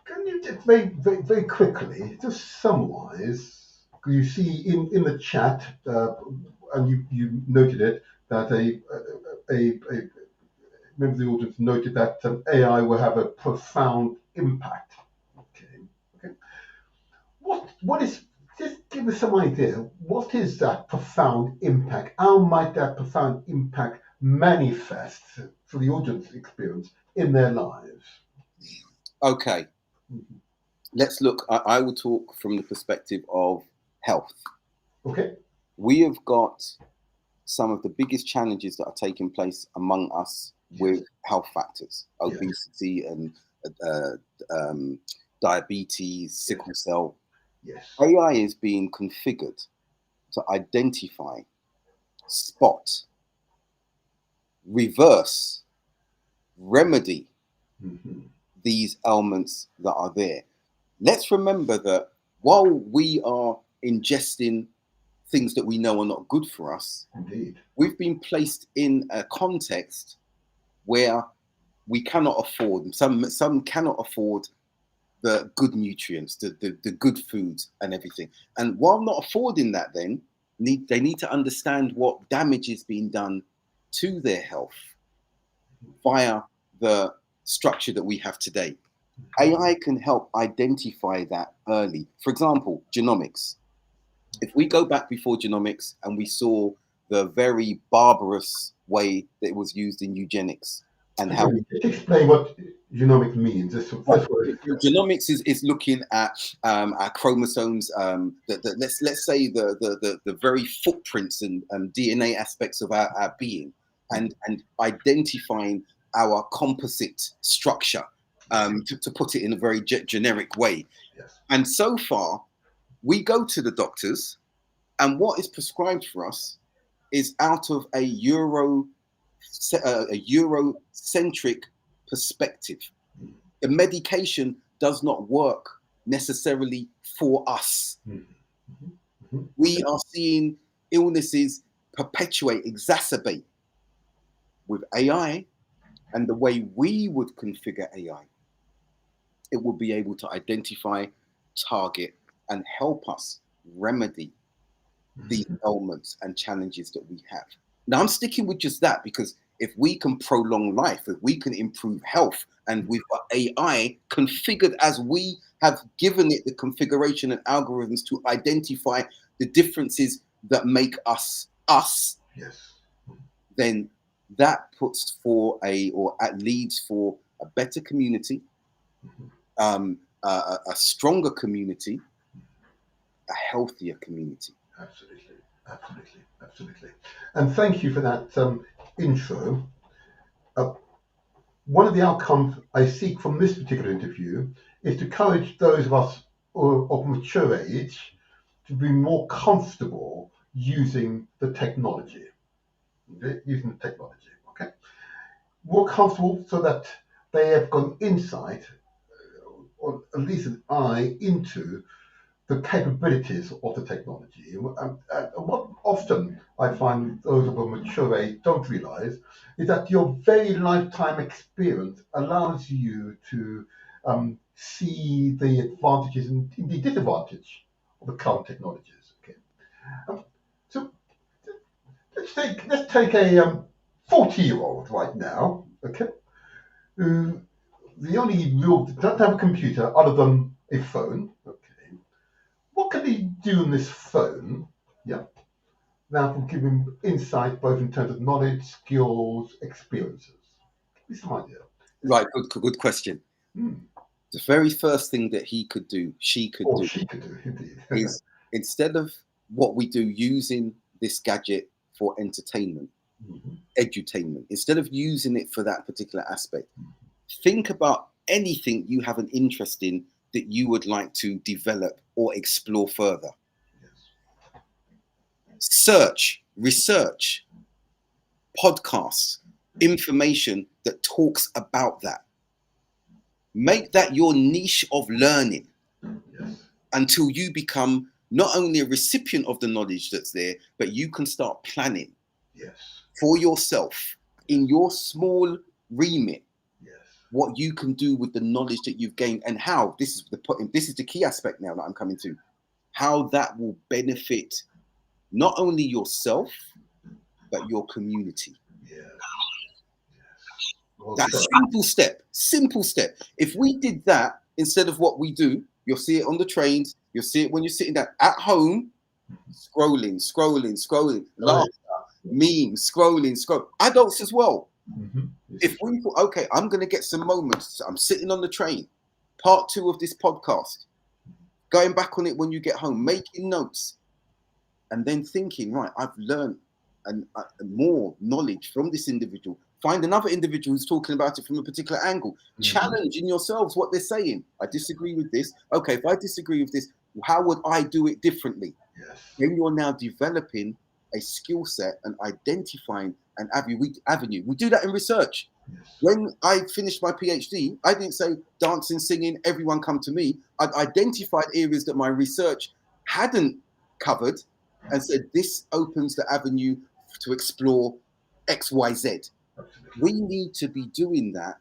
can you just very quickly just summarize? You see in the chat, and you noted it, that a member of the audience noted that AI will have a profound impact. Okay. Okay. What is, just give us some idea, what is that profound impact? How might that profound impact manifest for the audience experience in their lives? Okay, Mhm. let's look. I will talk from the perspective of health. Okay. We have got some of the biggest challenges that are taking place among us Yes. with health factors, Yes. obesity and uh, um, diabetes, Yes. sickle cell. Yes. AI is being configured to identify, spot, reverse, remedy Hmm. these ailments that are there. Let's remember that while we are ingesting things that we know are not good for us, Indeed. we've been placed in a context where we cannot afford, some cannot afford the good nutrients, the good foods and everything. And while not affording that, then they need to understand what damage is being done to their health via the structure that we have today. AI can help identify that early. For example, genomics. If we go back before genomics and we saw the very barbarous way that it was used in eugenics and how Okay, just explain what genomics means. Just right. first word. Genomics is looking at our chromosomes. Let's say the very footprints and DNA aspects of our being, and identifying our composite structure. To put it in a very generic way. Yes. And so far, we go to the doctors, and what is prescribed for us is out of a Eurocentric perspective. The medication does not work necessarily for us. Mhm. Mhm. We are seeing illnesses perpetuate, exacerbate with AI, and the way we would configure AI, it will be able to identify, target, and help us remedy these Mhm. ailments and challenges that we have. Now, I'm sticking with just that because if we can prolong life, if we can improve health, and we've got AI configured as we have given it the configuration and algorithms to identify the differences that make us us, Yes. then that puts for leads for a better community, a stronger community, a healthier community. Absolutely, absolutely, absolutely. And thank you for that intro. One of the outcomes I seek from this particular interview is to encourage those of us of mature age to be more comfortable using the technology. Okay? Using the technology, okay? More comfortable so that they have got insight, or at least an eye into the capabilities of the technology. What often I find those of a mature age don't realize is that your very lifetime experience allows you to see the advantages and the disadvantage of the current technologies. Okay, so let's take a 40-year-old right now. Okay, who the only real doesn't have a computer other than a phone. Okay, what can he do on this phone? Yeah, that will give him insight both in terms of knowledge, skills, experiences. Give me some idea. Right, good question. Hmm. The very first thing that he could do, she could Or do, she could do, indeed. is instead of what we do using this gadget for entertainment, Mhm. edutainment, instead of using it for that particular aspect, think about anything you have an interest in that you would like to develop or explore further. Yes. Search, research, podcasts, information that talks about that. Make that your niche of learning Yes. until you become not only a recipient of the knowledge that's there, but you can start planning Yes. for yourself in your small remit Yes. what you can do with the knowledge that you've gained, and how this is the key aspect now that I'm coming to, how that will benefit not only yourself but your community. Yes. Yes. Well That said. simple step. If we did that instead of what we do, you'll see it on the trains, you'll see it when you're sitting down at home, scrolling, Oh, laughter, memes, scroll. Adults as well. mhm. If we thought, okay, I'm going to get some moments, I'm sitting on the train, part 2 of this podcast, going back on it when you get home, making notes, and then thinking, right, I've learned more knowledge from this individual. Find another individual who's talking about it from a particular angle. Mhm. Challenge in yourselves what they're saying. I disagree with this. Okay, if I disagree with this, how would I do it differently? Yes. Then you're now developing a skill set and identifying an avenue. We do that in research. Yes. When I finished my PhD, I didn't say dancing, singing, everyone come to me. I'd identified areas that my research hadn't covered and said, this opens the avenue to explore X, Y, Z. Absolutely. We need to be doing that.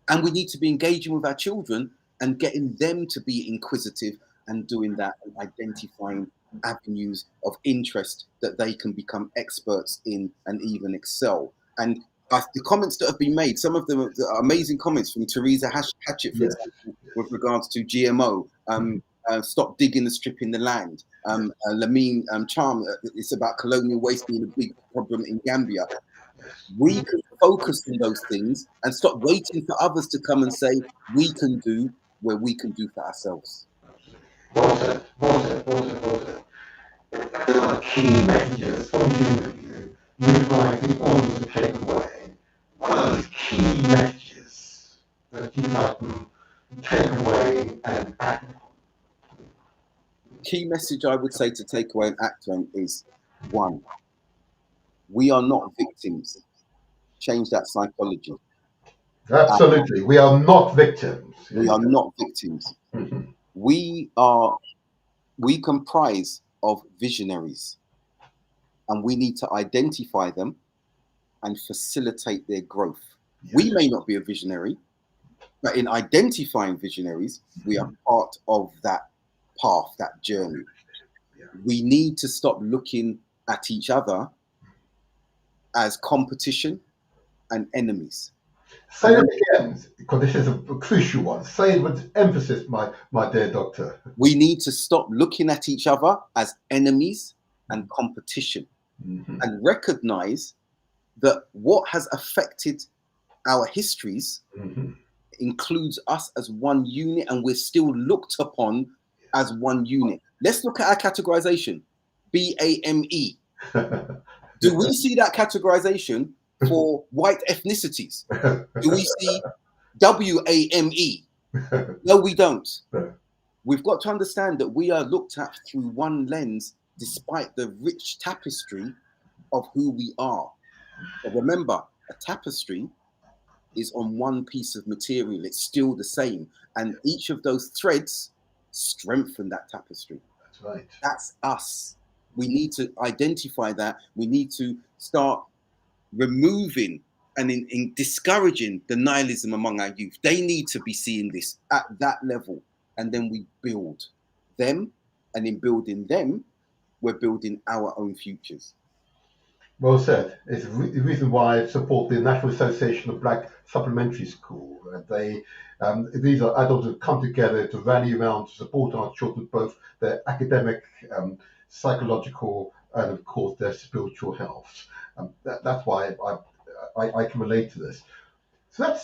And we need to be engaging with our children and getting them to be inquisitive and doing that and identifying avenues of interest that they can become experts in and even excel. And the comments that have been made, some of them are amazing comments from Teresa Hatchett, for Yes. example, with regards to GMO, stop digging and stripping the land. Lamine Charm, it's about colonial waste being a big problem in Gambia. We can focus on those things and stop waiting for others to come and say, we can do where we can do for ourselves. Well said. Well said. Well said. Well said. There are key messages from the interview you'd like the audience to take away. What are those key messages that you'd like them to take away and act upon? Key message I would say to take away and act on is, 1, we are not victims. Change that psychology. Absolutely. We are not victims. We are not victims. Mhm. We comprise of visionaries, and we need to identify them and facilitate their growth. We may not be a visionary, but in identifying visionaries, we are part of that path, that journey. We need to stop looking at each other as competition and enemies. Say it again, because this is a crucial one. Say it with emphasis, my dear doctor. We need to stop looking at each other as enemies and competition, and recognize that what has affected our histories includes us as one unit, and we're still looked upon as one unit. Let's look at our categorization. BAME. Do we see that categorization for white ethnicities? Do we see WAME? No, we don't. We've got to understand that we are looked at through one lens, despite the rich tapestry of who we are. But remember, a tapestry is on one piece of material. It's still the same. And each of those threads strengthen that tapestry. That's right. That's us. We need to identify that. We need to start removing and in discouraging the nihilism among our youth. They need to be seeing this at that level. And then we build them. And in building them, we're building our own futures. Well said. It's the reason why I support the National Association of Black Supplementary School. These are adults who come together to rally around to support our children, both their academic, psychological, and of course their spiritual health. That's why I can relate to this. So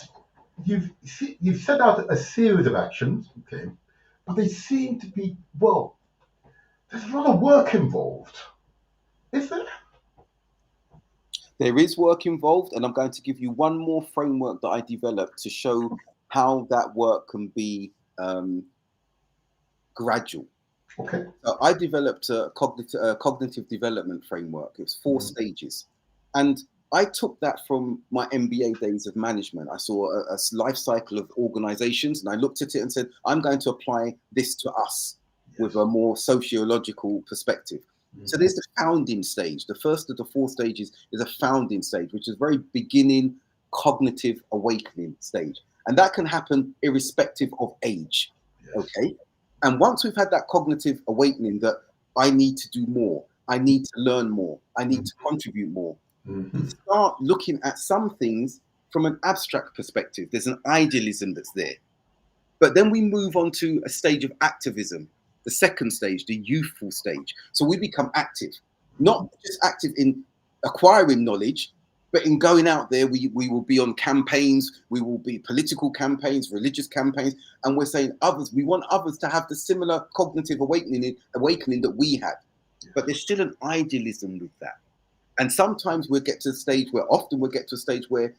you've set out a series of actions, okay, but they seem to be, well, there's a lot of work involved. Is there? There is work involved, and I'm going to give you one more framework that I developed to show how that work can be gradual. Okay. So I developed a cognitive development framework. It was 4 stages. And I took that from my MBA days of management. I saw a life cycle of organizations, and I looked at it and said, I'm going to apply this to us with a more sociological perspective. So there's the founding stage. The first of the 4 stages is a founding stage, which is very beginning cognitive awakening stage. And that can happen irrespective of age. Okay. And once we've had that cognitive awakening that I need to do more, I need to learn more, I need to contribute more, we start looking at some things from an abstract perspective. There's an idealism that's there. But then we move on to a stage of activism, the second stage, the youthful stage. So we become active, not just active in acquiring knowledge, but in going out there. We will be on campaigns, we will be political campaigns, religious campaigns, and we're saying we want others to have the similar cognitive awakening that we had. But there's still an idealism with that. And sometimes often we'll get to a stage where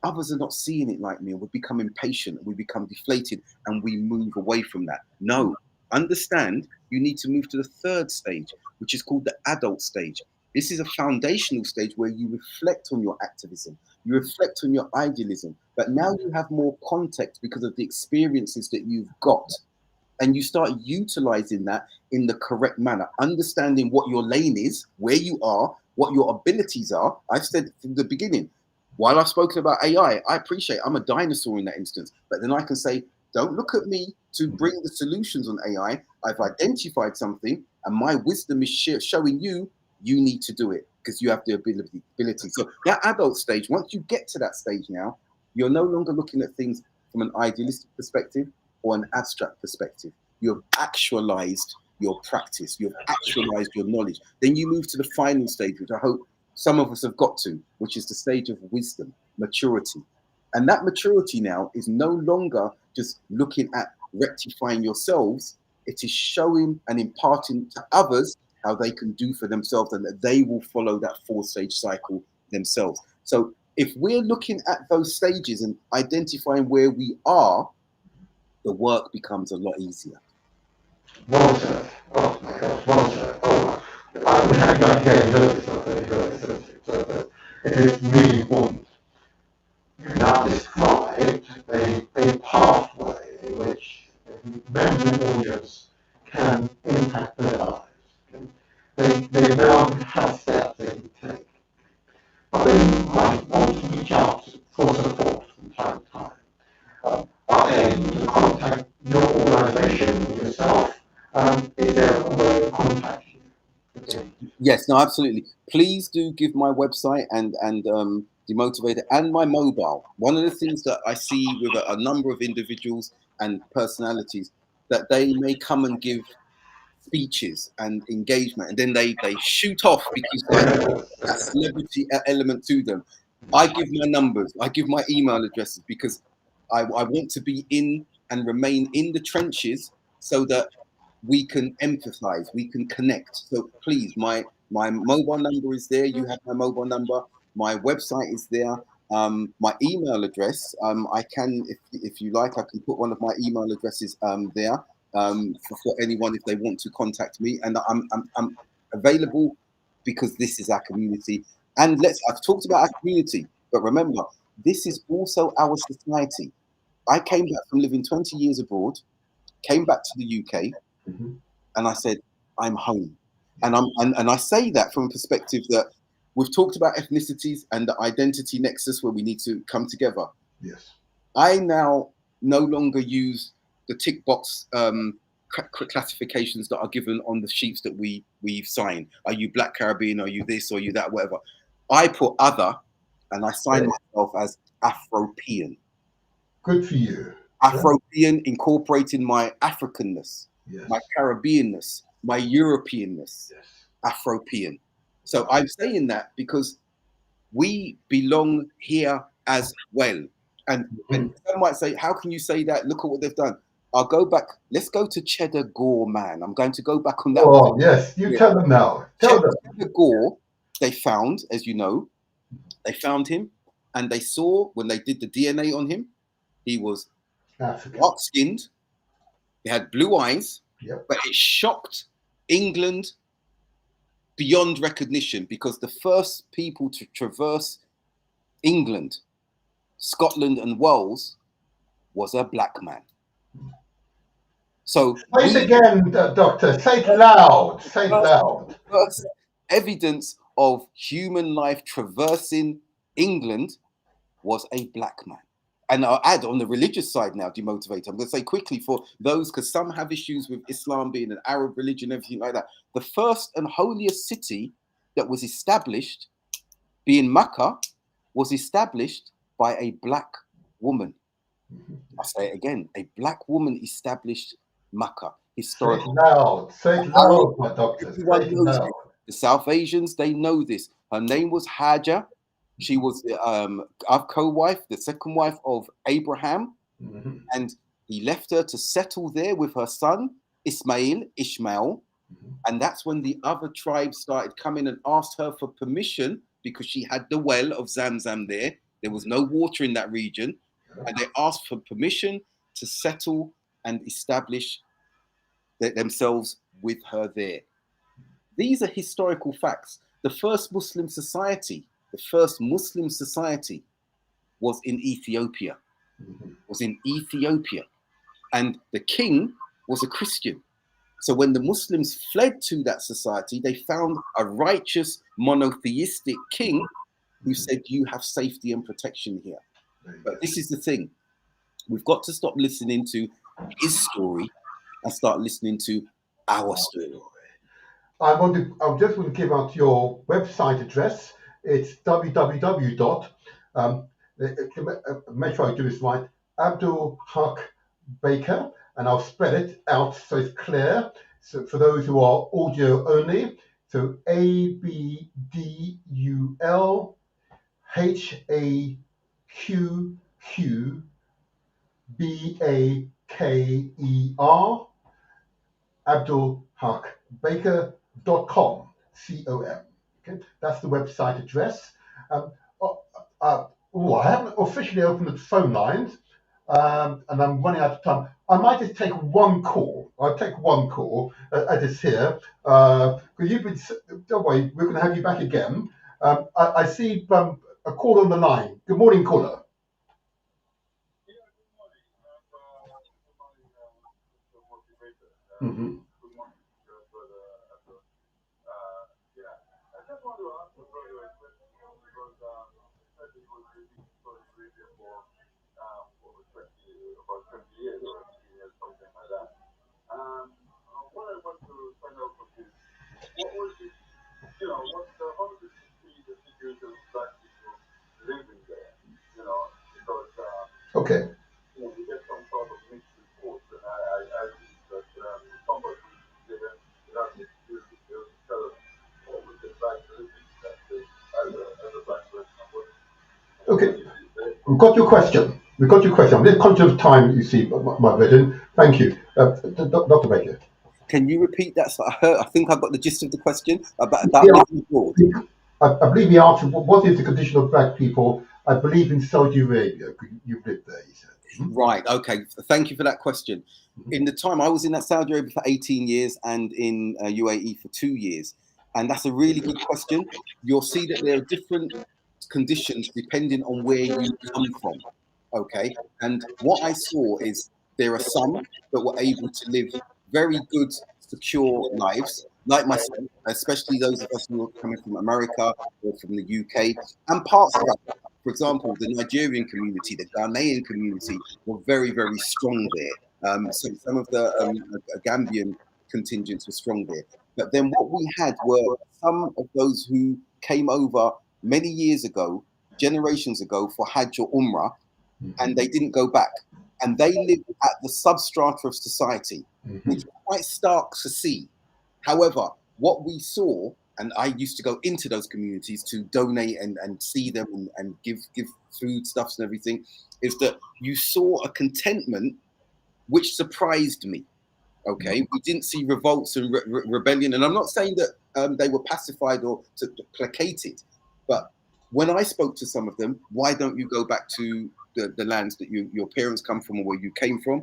others are not seeing it like me, and we become impatient, we become deflated, and we move away from that. No. Understand, you need to move to the 3rd stage, which is called the adult stage. This is a foundational stage where you reflect on your activism, you reflect on your idealism, but now you have more context because of the experiences that you've got. And you start utilizing that in the correct manner, understanding what your lane is, where you are, what your abilities are. I've said from the beginning, while I've spoken about AI, I appreciate I'm a dinosaur in that instance, but then I can say, don't look at me to bring the solutions on AI. I've identified something, and my wisdom is showing you need to do it because you have the ability. So that adult stage, once you get to that stage now, you're no longer looking at things from an idealistic perspective or an abstract perspective. You've actualized your practice. You've actualized your knowledge. Then you move to the final stage, which I hope some of us have got to, which is the stage of wisdom, maturity. And that maturity now is no longer just looking at rectifying yourselves. It is showing and imparting to others how they can do for themselves, and that they will follow that 4-stage cycle themselves. So if we're looking at those stages and identifying where we are, the work becomes a lot easier. Well said. Oh my gosh, well said. Oh, I wish I could hear this. It is really important. You now described a pathway in which members of the audience can impact their lives. They now have steps they can take. But they might want to reach out for support from time to time. Are they able to contact your organisation or yourself? Is there a way of contacting you? Yes, no, absolutely. Please do give my website and Demotivator and my mobile. One of the things that I see with a number of individuals and personalities, that they may come and give speeches and engagement, and then they shoot off because like that celebrity element to them. I give my numbers, I give my email addresses because I want to be in and remain in the trenches so that we can empathize, we can connect. So please, my mobile number is there. You have my mobile number. My website is there. My email address. I can, if you like, I can put one of my email addresses there for anyone if they want to contact me. And I'm available because this is our community. And I've talked about our community, but remember, this is also our society. I came back from living 20 years abroad, came back to the UK, Mhm. and I said, I'm home. And I say that from a perspective that we've talked about ethnicities and the identity nexus where we need to come together. Yes. I now no longer use the tick box classifications that are given on the sheets that we've signed. Are you Black Caribbean? Are you this? Or are you that? Whatever. I put other, and I sign Okay. myself as Afropean. Good for you. Yeah. Afropean, incorporating my Africanness, Yes. my Caribbeanness, my Europeanness, Yes. Afropean. So Wow. I'm saying that because we belong here as well. And Mhm. some might say, how can you say that? Look at what they've done. I'll go back. Let's go to Cheddar Gore, man. I'm going to go back on that. Oh, yes. You tell them now. Tell them. Cheddar Gore, they found, as you know, they found him and they saw when they did the DNA on him, he was African. dark skinned, he had blue eyes, Yep. but it shocked England beyond recognition because the first people to traverse England, Scotland, and Wales was a black man. So Say it we again, Doctor. Say it loud. Say it first, loud. first evidence of human life traversing England was a black man. And I'll add on the religious side now, demotivate. I'm going to say quickly for those, because some have issues with Islam being an Arab religion, everything like that. The first and holiest city that was established, being Mecca, was established by a black woman. I say it again, a black woman established Mecca. Say it Historical. loud. Say it Arab, loud, my doctor. Say everyone it knows loud. this. The South Asians, they know this. Her name was Hajar. She was our co-wife, the second wife of Abraham, Mhm. and he left her to settle there with her son Ishmael, Mhm. and that's when the other tribes started coming and asked her for permission because she had the well of Zamzam there. There was no water in that region, and they asked for permission to settle and establish themselves with her there. These are historical facts. The first Muslim society was in Ethiopia, Mhm. was in Ethiopia. And the king was a Christian. So when the Muslims fled to that society, they found a righteous monotheistic king who Mhm. said, you have safety and protection here. There you But go. this is the thing. We've got to stop listening to his story and start listening to our Wow. story. I'm just going to give out your website address. It's www. Make sure I do this right. Abdul Haq Baker, and I'll spell it out so it's clear. So for those who are audio only, so AbdulHaqBaker, abdulhaqbaker.com, C-O-M. Okay, that's the website address. Um, I haven't officially opened the phone lines, and I'm running out of time. I might just take one call. I'll take one call as it's here. Because you've been, don't worry, we're going to have you back again. I see a call on the line. Good morning, caller. Mhm. We've got your question. We've got your question. I'm just conscious of time, you see, my virgin. Thank you. Dr. Baker. Can you repeat that? So I think I got the gist of the question about Yeah, living abroad. I believe he asked, what is the condition of black people? I believe in Saudi Arabia. You've lived there, he said. Right. Okay. Thank you for that question. In the time I was in that Saudi Arabia for 18 years and in UAE for 2 years, and that's a really good question. You'll see that there are different conditions depending on where you come from. Okay. And what I saw is there are some that were able to live very good, secure lives, like myself, especially those of us who are coming from America or from the UK and parts of Africa. For example, the Nigerian community, the Ghanaian community were very, very strong there. So some of the Gambian contingents were strong there. But then what we had were some of those who came over many years ago, generations ago, for Hajj or Umrah, and they didn't go back. And they lived at the substrata of society, which is quite stark to see. However, what we saw, and I used to go into those communities to donate and see them and give foodstuffs and everything, is that you saw a contentment which surprised me. Okay, we didn't see revolts and rebellion, and I'm not saying that they were pacified or placated, but when I spoke to some of them, why don't you go back to the lands that your parents come from or where you came from?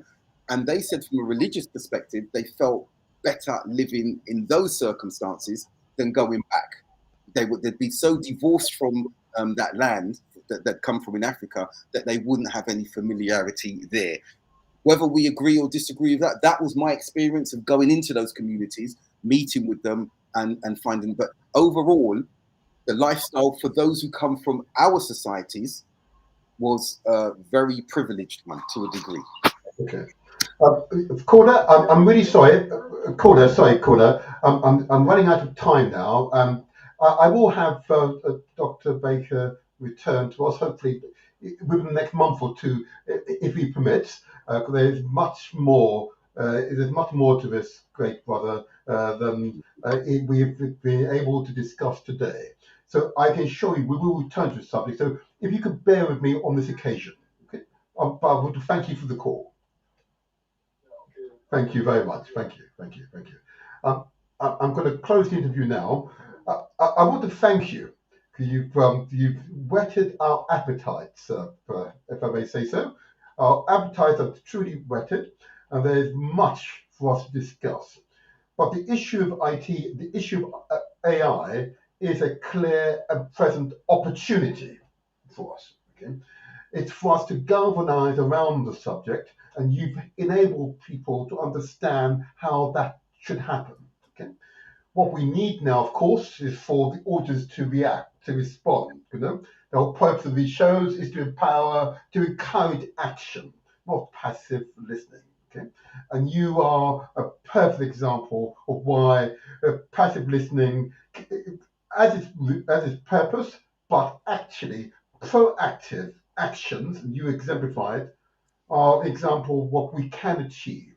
And they said from a religious perspective, they felt better living in those circumstances than going back. They'd be so divorced from that land that come from in Africa that they wouldn't have any familiarity there. Whether we agree or disagree with that, that was my experience of going into those communities, meeting with them and finding. But overall, the lifestyle for those who come from our societies was a very privileged one to a degree. Okay. Corder, I'm really sorry. Corder. I'm running out of time now. I will have Dr. Baker return to us, hopefully within the next month or two, if he permits. There's much more. There's much more to this great brother than we've been able to discuss today. So I can assure you, we will return to the subject. So if you could bear with me on this occasion, okay? I want to thank you for the call. Thank you very much. Thank you. Um, I'm going to close the interview now. I want to thank you because you've whetted our appetites, if I may say so. Our appetites are truly whetted, and there's much for us to discuss. But the issue of IT, the issue of AI, is a clear and present opportunity for us. Okay? It's for us to galvanize around the subject, and you've enabled people to understand how that should happen. Okay? What we need now, of course, is for the audience to react, to respond. The whole purpose of these shows is to empower, to encourage action, not passive listening. Okay? And you are a perfect example of why passive listening has its purpose, but actually proactive actions, and you exemplified, are an example of what we can achieve.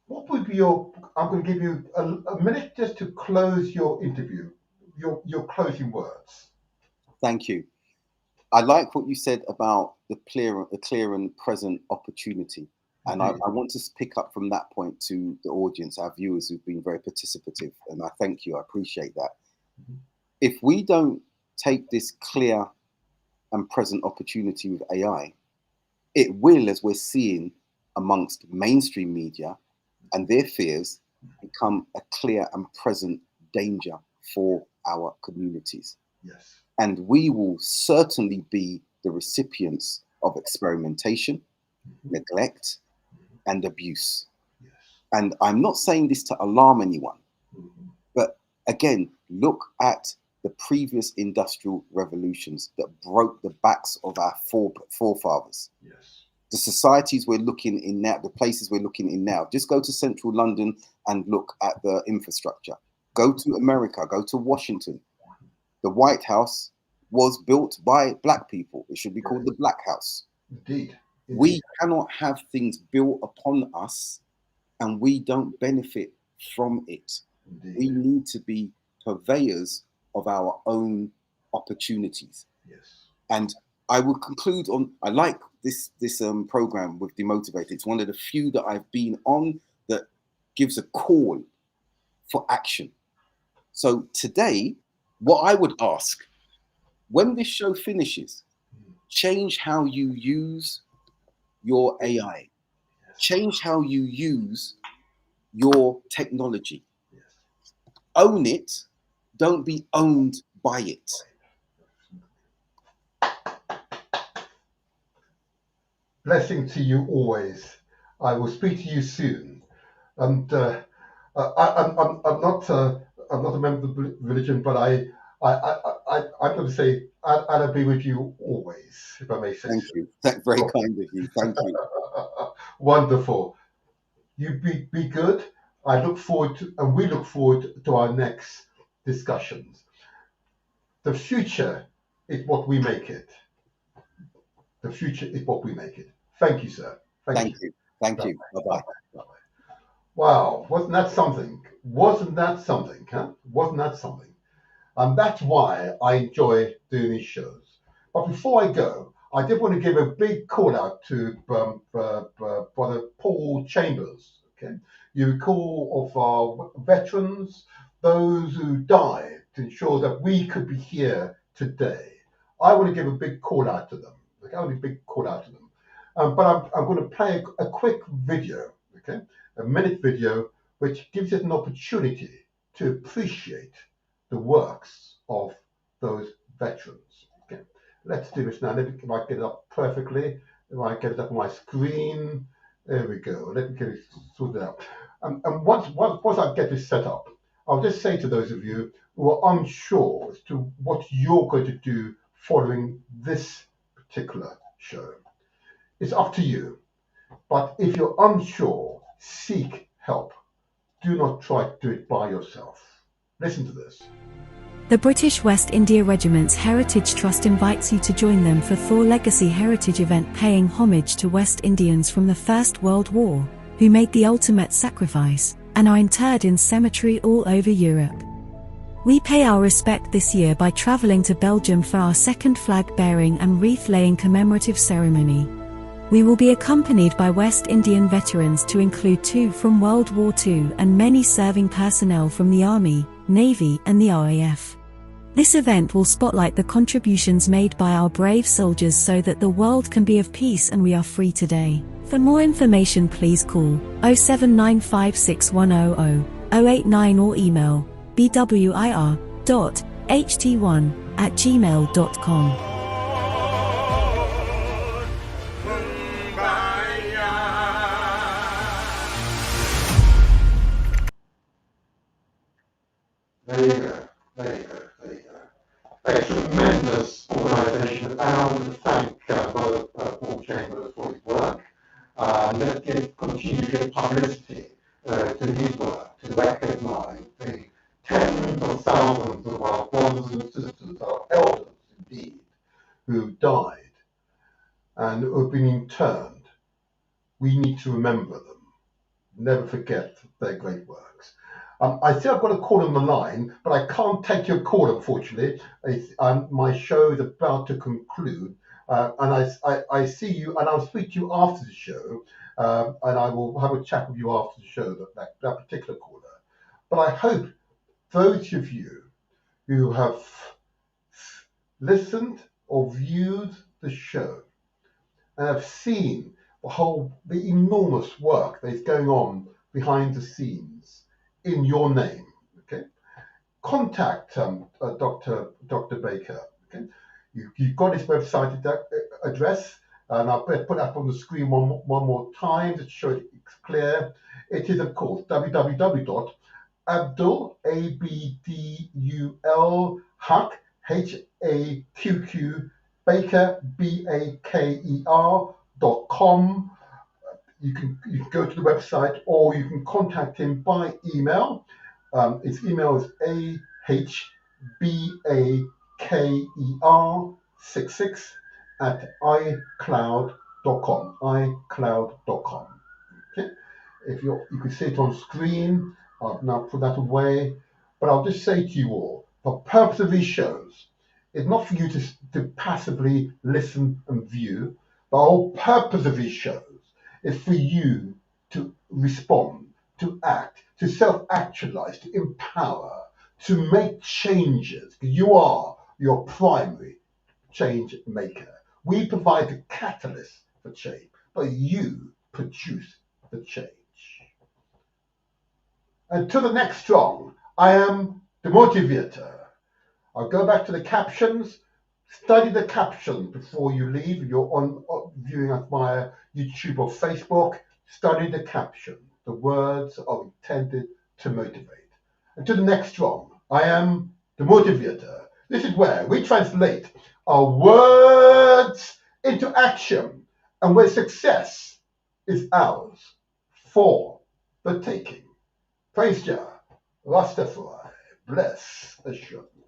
What would be I'm going to give you a minute just to close your interview, your closing words. Thank you. I like what you said about the clear and present opportunity. And I want to pick up from that point to the audience, our viewers who've been very participative. And I thank you. I appreciate that. If we don't take this clear and present opportunity with AI, it will, as we're seeing amongst mainstream media and their fears, become a clear and present danger for our communities. Yes. And we will certainly be the recipients of experimentation, neglect, and abuse. Yes. And I'm not saying this to alarm anyone, but again, look at the previous industrial revolutions that broke the backs of our forefathers. Yes. The societies we're looking in now, the places we're looking in now, just go to central London and look at the infrastructure. Go to America, go to Washington. The White House was built by black people. It should be called the Black House. Indeed. We cannot have things built upon us and we don't benefit from it. Indeed. We need to be purveyors of our own opportunities. Yes. And I will conclude on. I like this program with Demotivate. It's one of the few that I've been on that gives a call for action. So today, what I would ask, when this show finishes, change how you use your AI. Change how you use your technology. Own it. Don't be owned by it. Blessing to you always. I will speak to you soon. And I'm not a member of the religion, but I'm going to say I'll be with you always, if I may say Thank so. you. That's very kind of you. Thank you. Wonderful. You be good. I look forward to, and we look forward to our next discussions. The future is what we make it. The future is what we make it. Thank you, sir. Thank you. Thank you. Bye-bye. Bye-bye. Wow, wasn't that something? Wasn't that something, huh? Wasn't that something? And that's why I enjoy doing these shows. But before I go, I did want to give a big call out to Brother Paul Chambers. Okay, you recall of our veterans, those who died to ensure that we could be here today. I want to give a big call out to them. Okay, I want a big call out to them. But I'm going to play a quick video. Okay, a minute video, which gives us an opportunity to appreciate the works of those veterans. Okay, let's do this now. Let me, if I get it up perfectly, if I get it up on my screen, there we go. Let me get it sorted out. And once I get this set up, I'll just say to those of you who are unsure as to what you're going to do following this particular show. It's up to you. But if you're unsure, seek help. Do not try to do it by yourself. Listen to this. The British West India Regiment's Heritage Trust invites you to join them for Thor Legacy Heritage event paying homage to West Indians from the First World War, who made the ultimate sacrifice, and are interred in cemetery all over Europe. We pay our respect this year by travelling to Belgium for our second flag-bearing and wreath-laying commemorative ceremony. We will be accompanied by West Indian veterans to include 2 from World War II and many serving personnel from the Army, Navy and the RAF. This event will spotlight the contributions made by our brave soldiers so that the world can be of peace and we are free today. For more information please call 07956100089 or email bwir.ht1@gmail.com. There you go. There you go. There you go. A tremendous organisation, and I want to thank Brother Paul Chambers for his work. Let's continue to give publicity to his work, to recognise the tens of thousands of our brothers and sisters, our elders indeed, who died and who have been interned. We need to remember them. Never forget their great works. I see I've got a call on the line, but I can't take your call, unfortunately. My show is about to conclude, and I see you, and I'll speak to you after the show, and I will have a chat with you after the show, that particular caller. But I hope those of you who have listened or viewed the show and have seen the enormous work that's going on behind the scenes in your name, okay? Contact Dr. Baker. Okay, you've got his website address, and I'll put that on the screen one more time to show it's clear. It is of course www.abdul Haq HAQQ Baker BAKER.com. You can go to the website, or you can contact him by email. His email is ahbaker66@icloud.com. icloud.com. Okay, you can see it on screen. I'll now put that away. But I'll just say to you all, the purpose of these shows is not for you to passively listen and view. The whole purpose of these shows is for you to respond, to act, to self-actualize, to empower, to make changes. You are your primary change maker. We provide the catalyst for change, but you produce the change. And to the next strong, I am the motivator. I'll go back to the captions. Study the captions before you leave. You're on viewing us via YouTube or Facebook. Study the caption. The words are intended to motivate. And to the next strong, I am the motivator. This is where we translate our words into action and where success is ours for the taking. Praise Jah, Rastafari, bless assurance.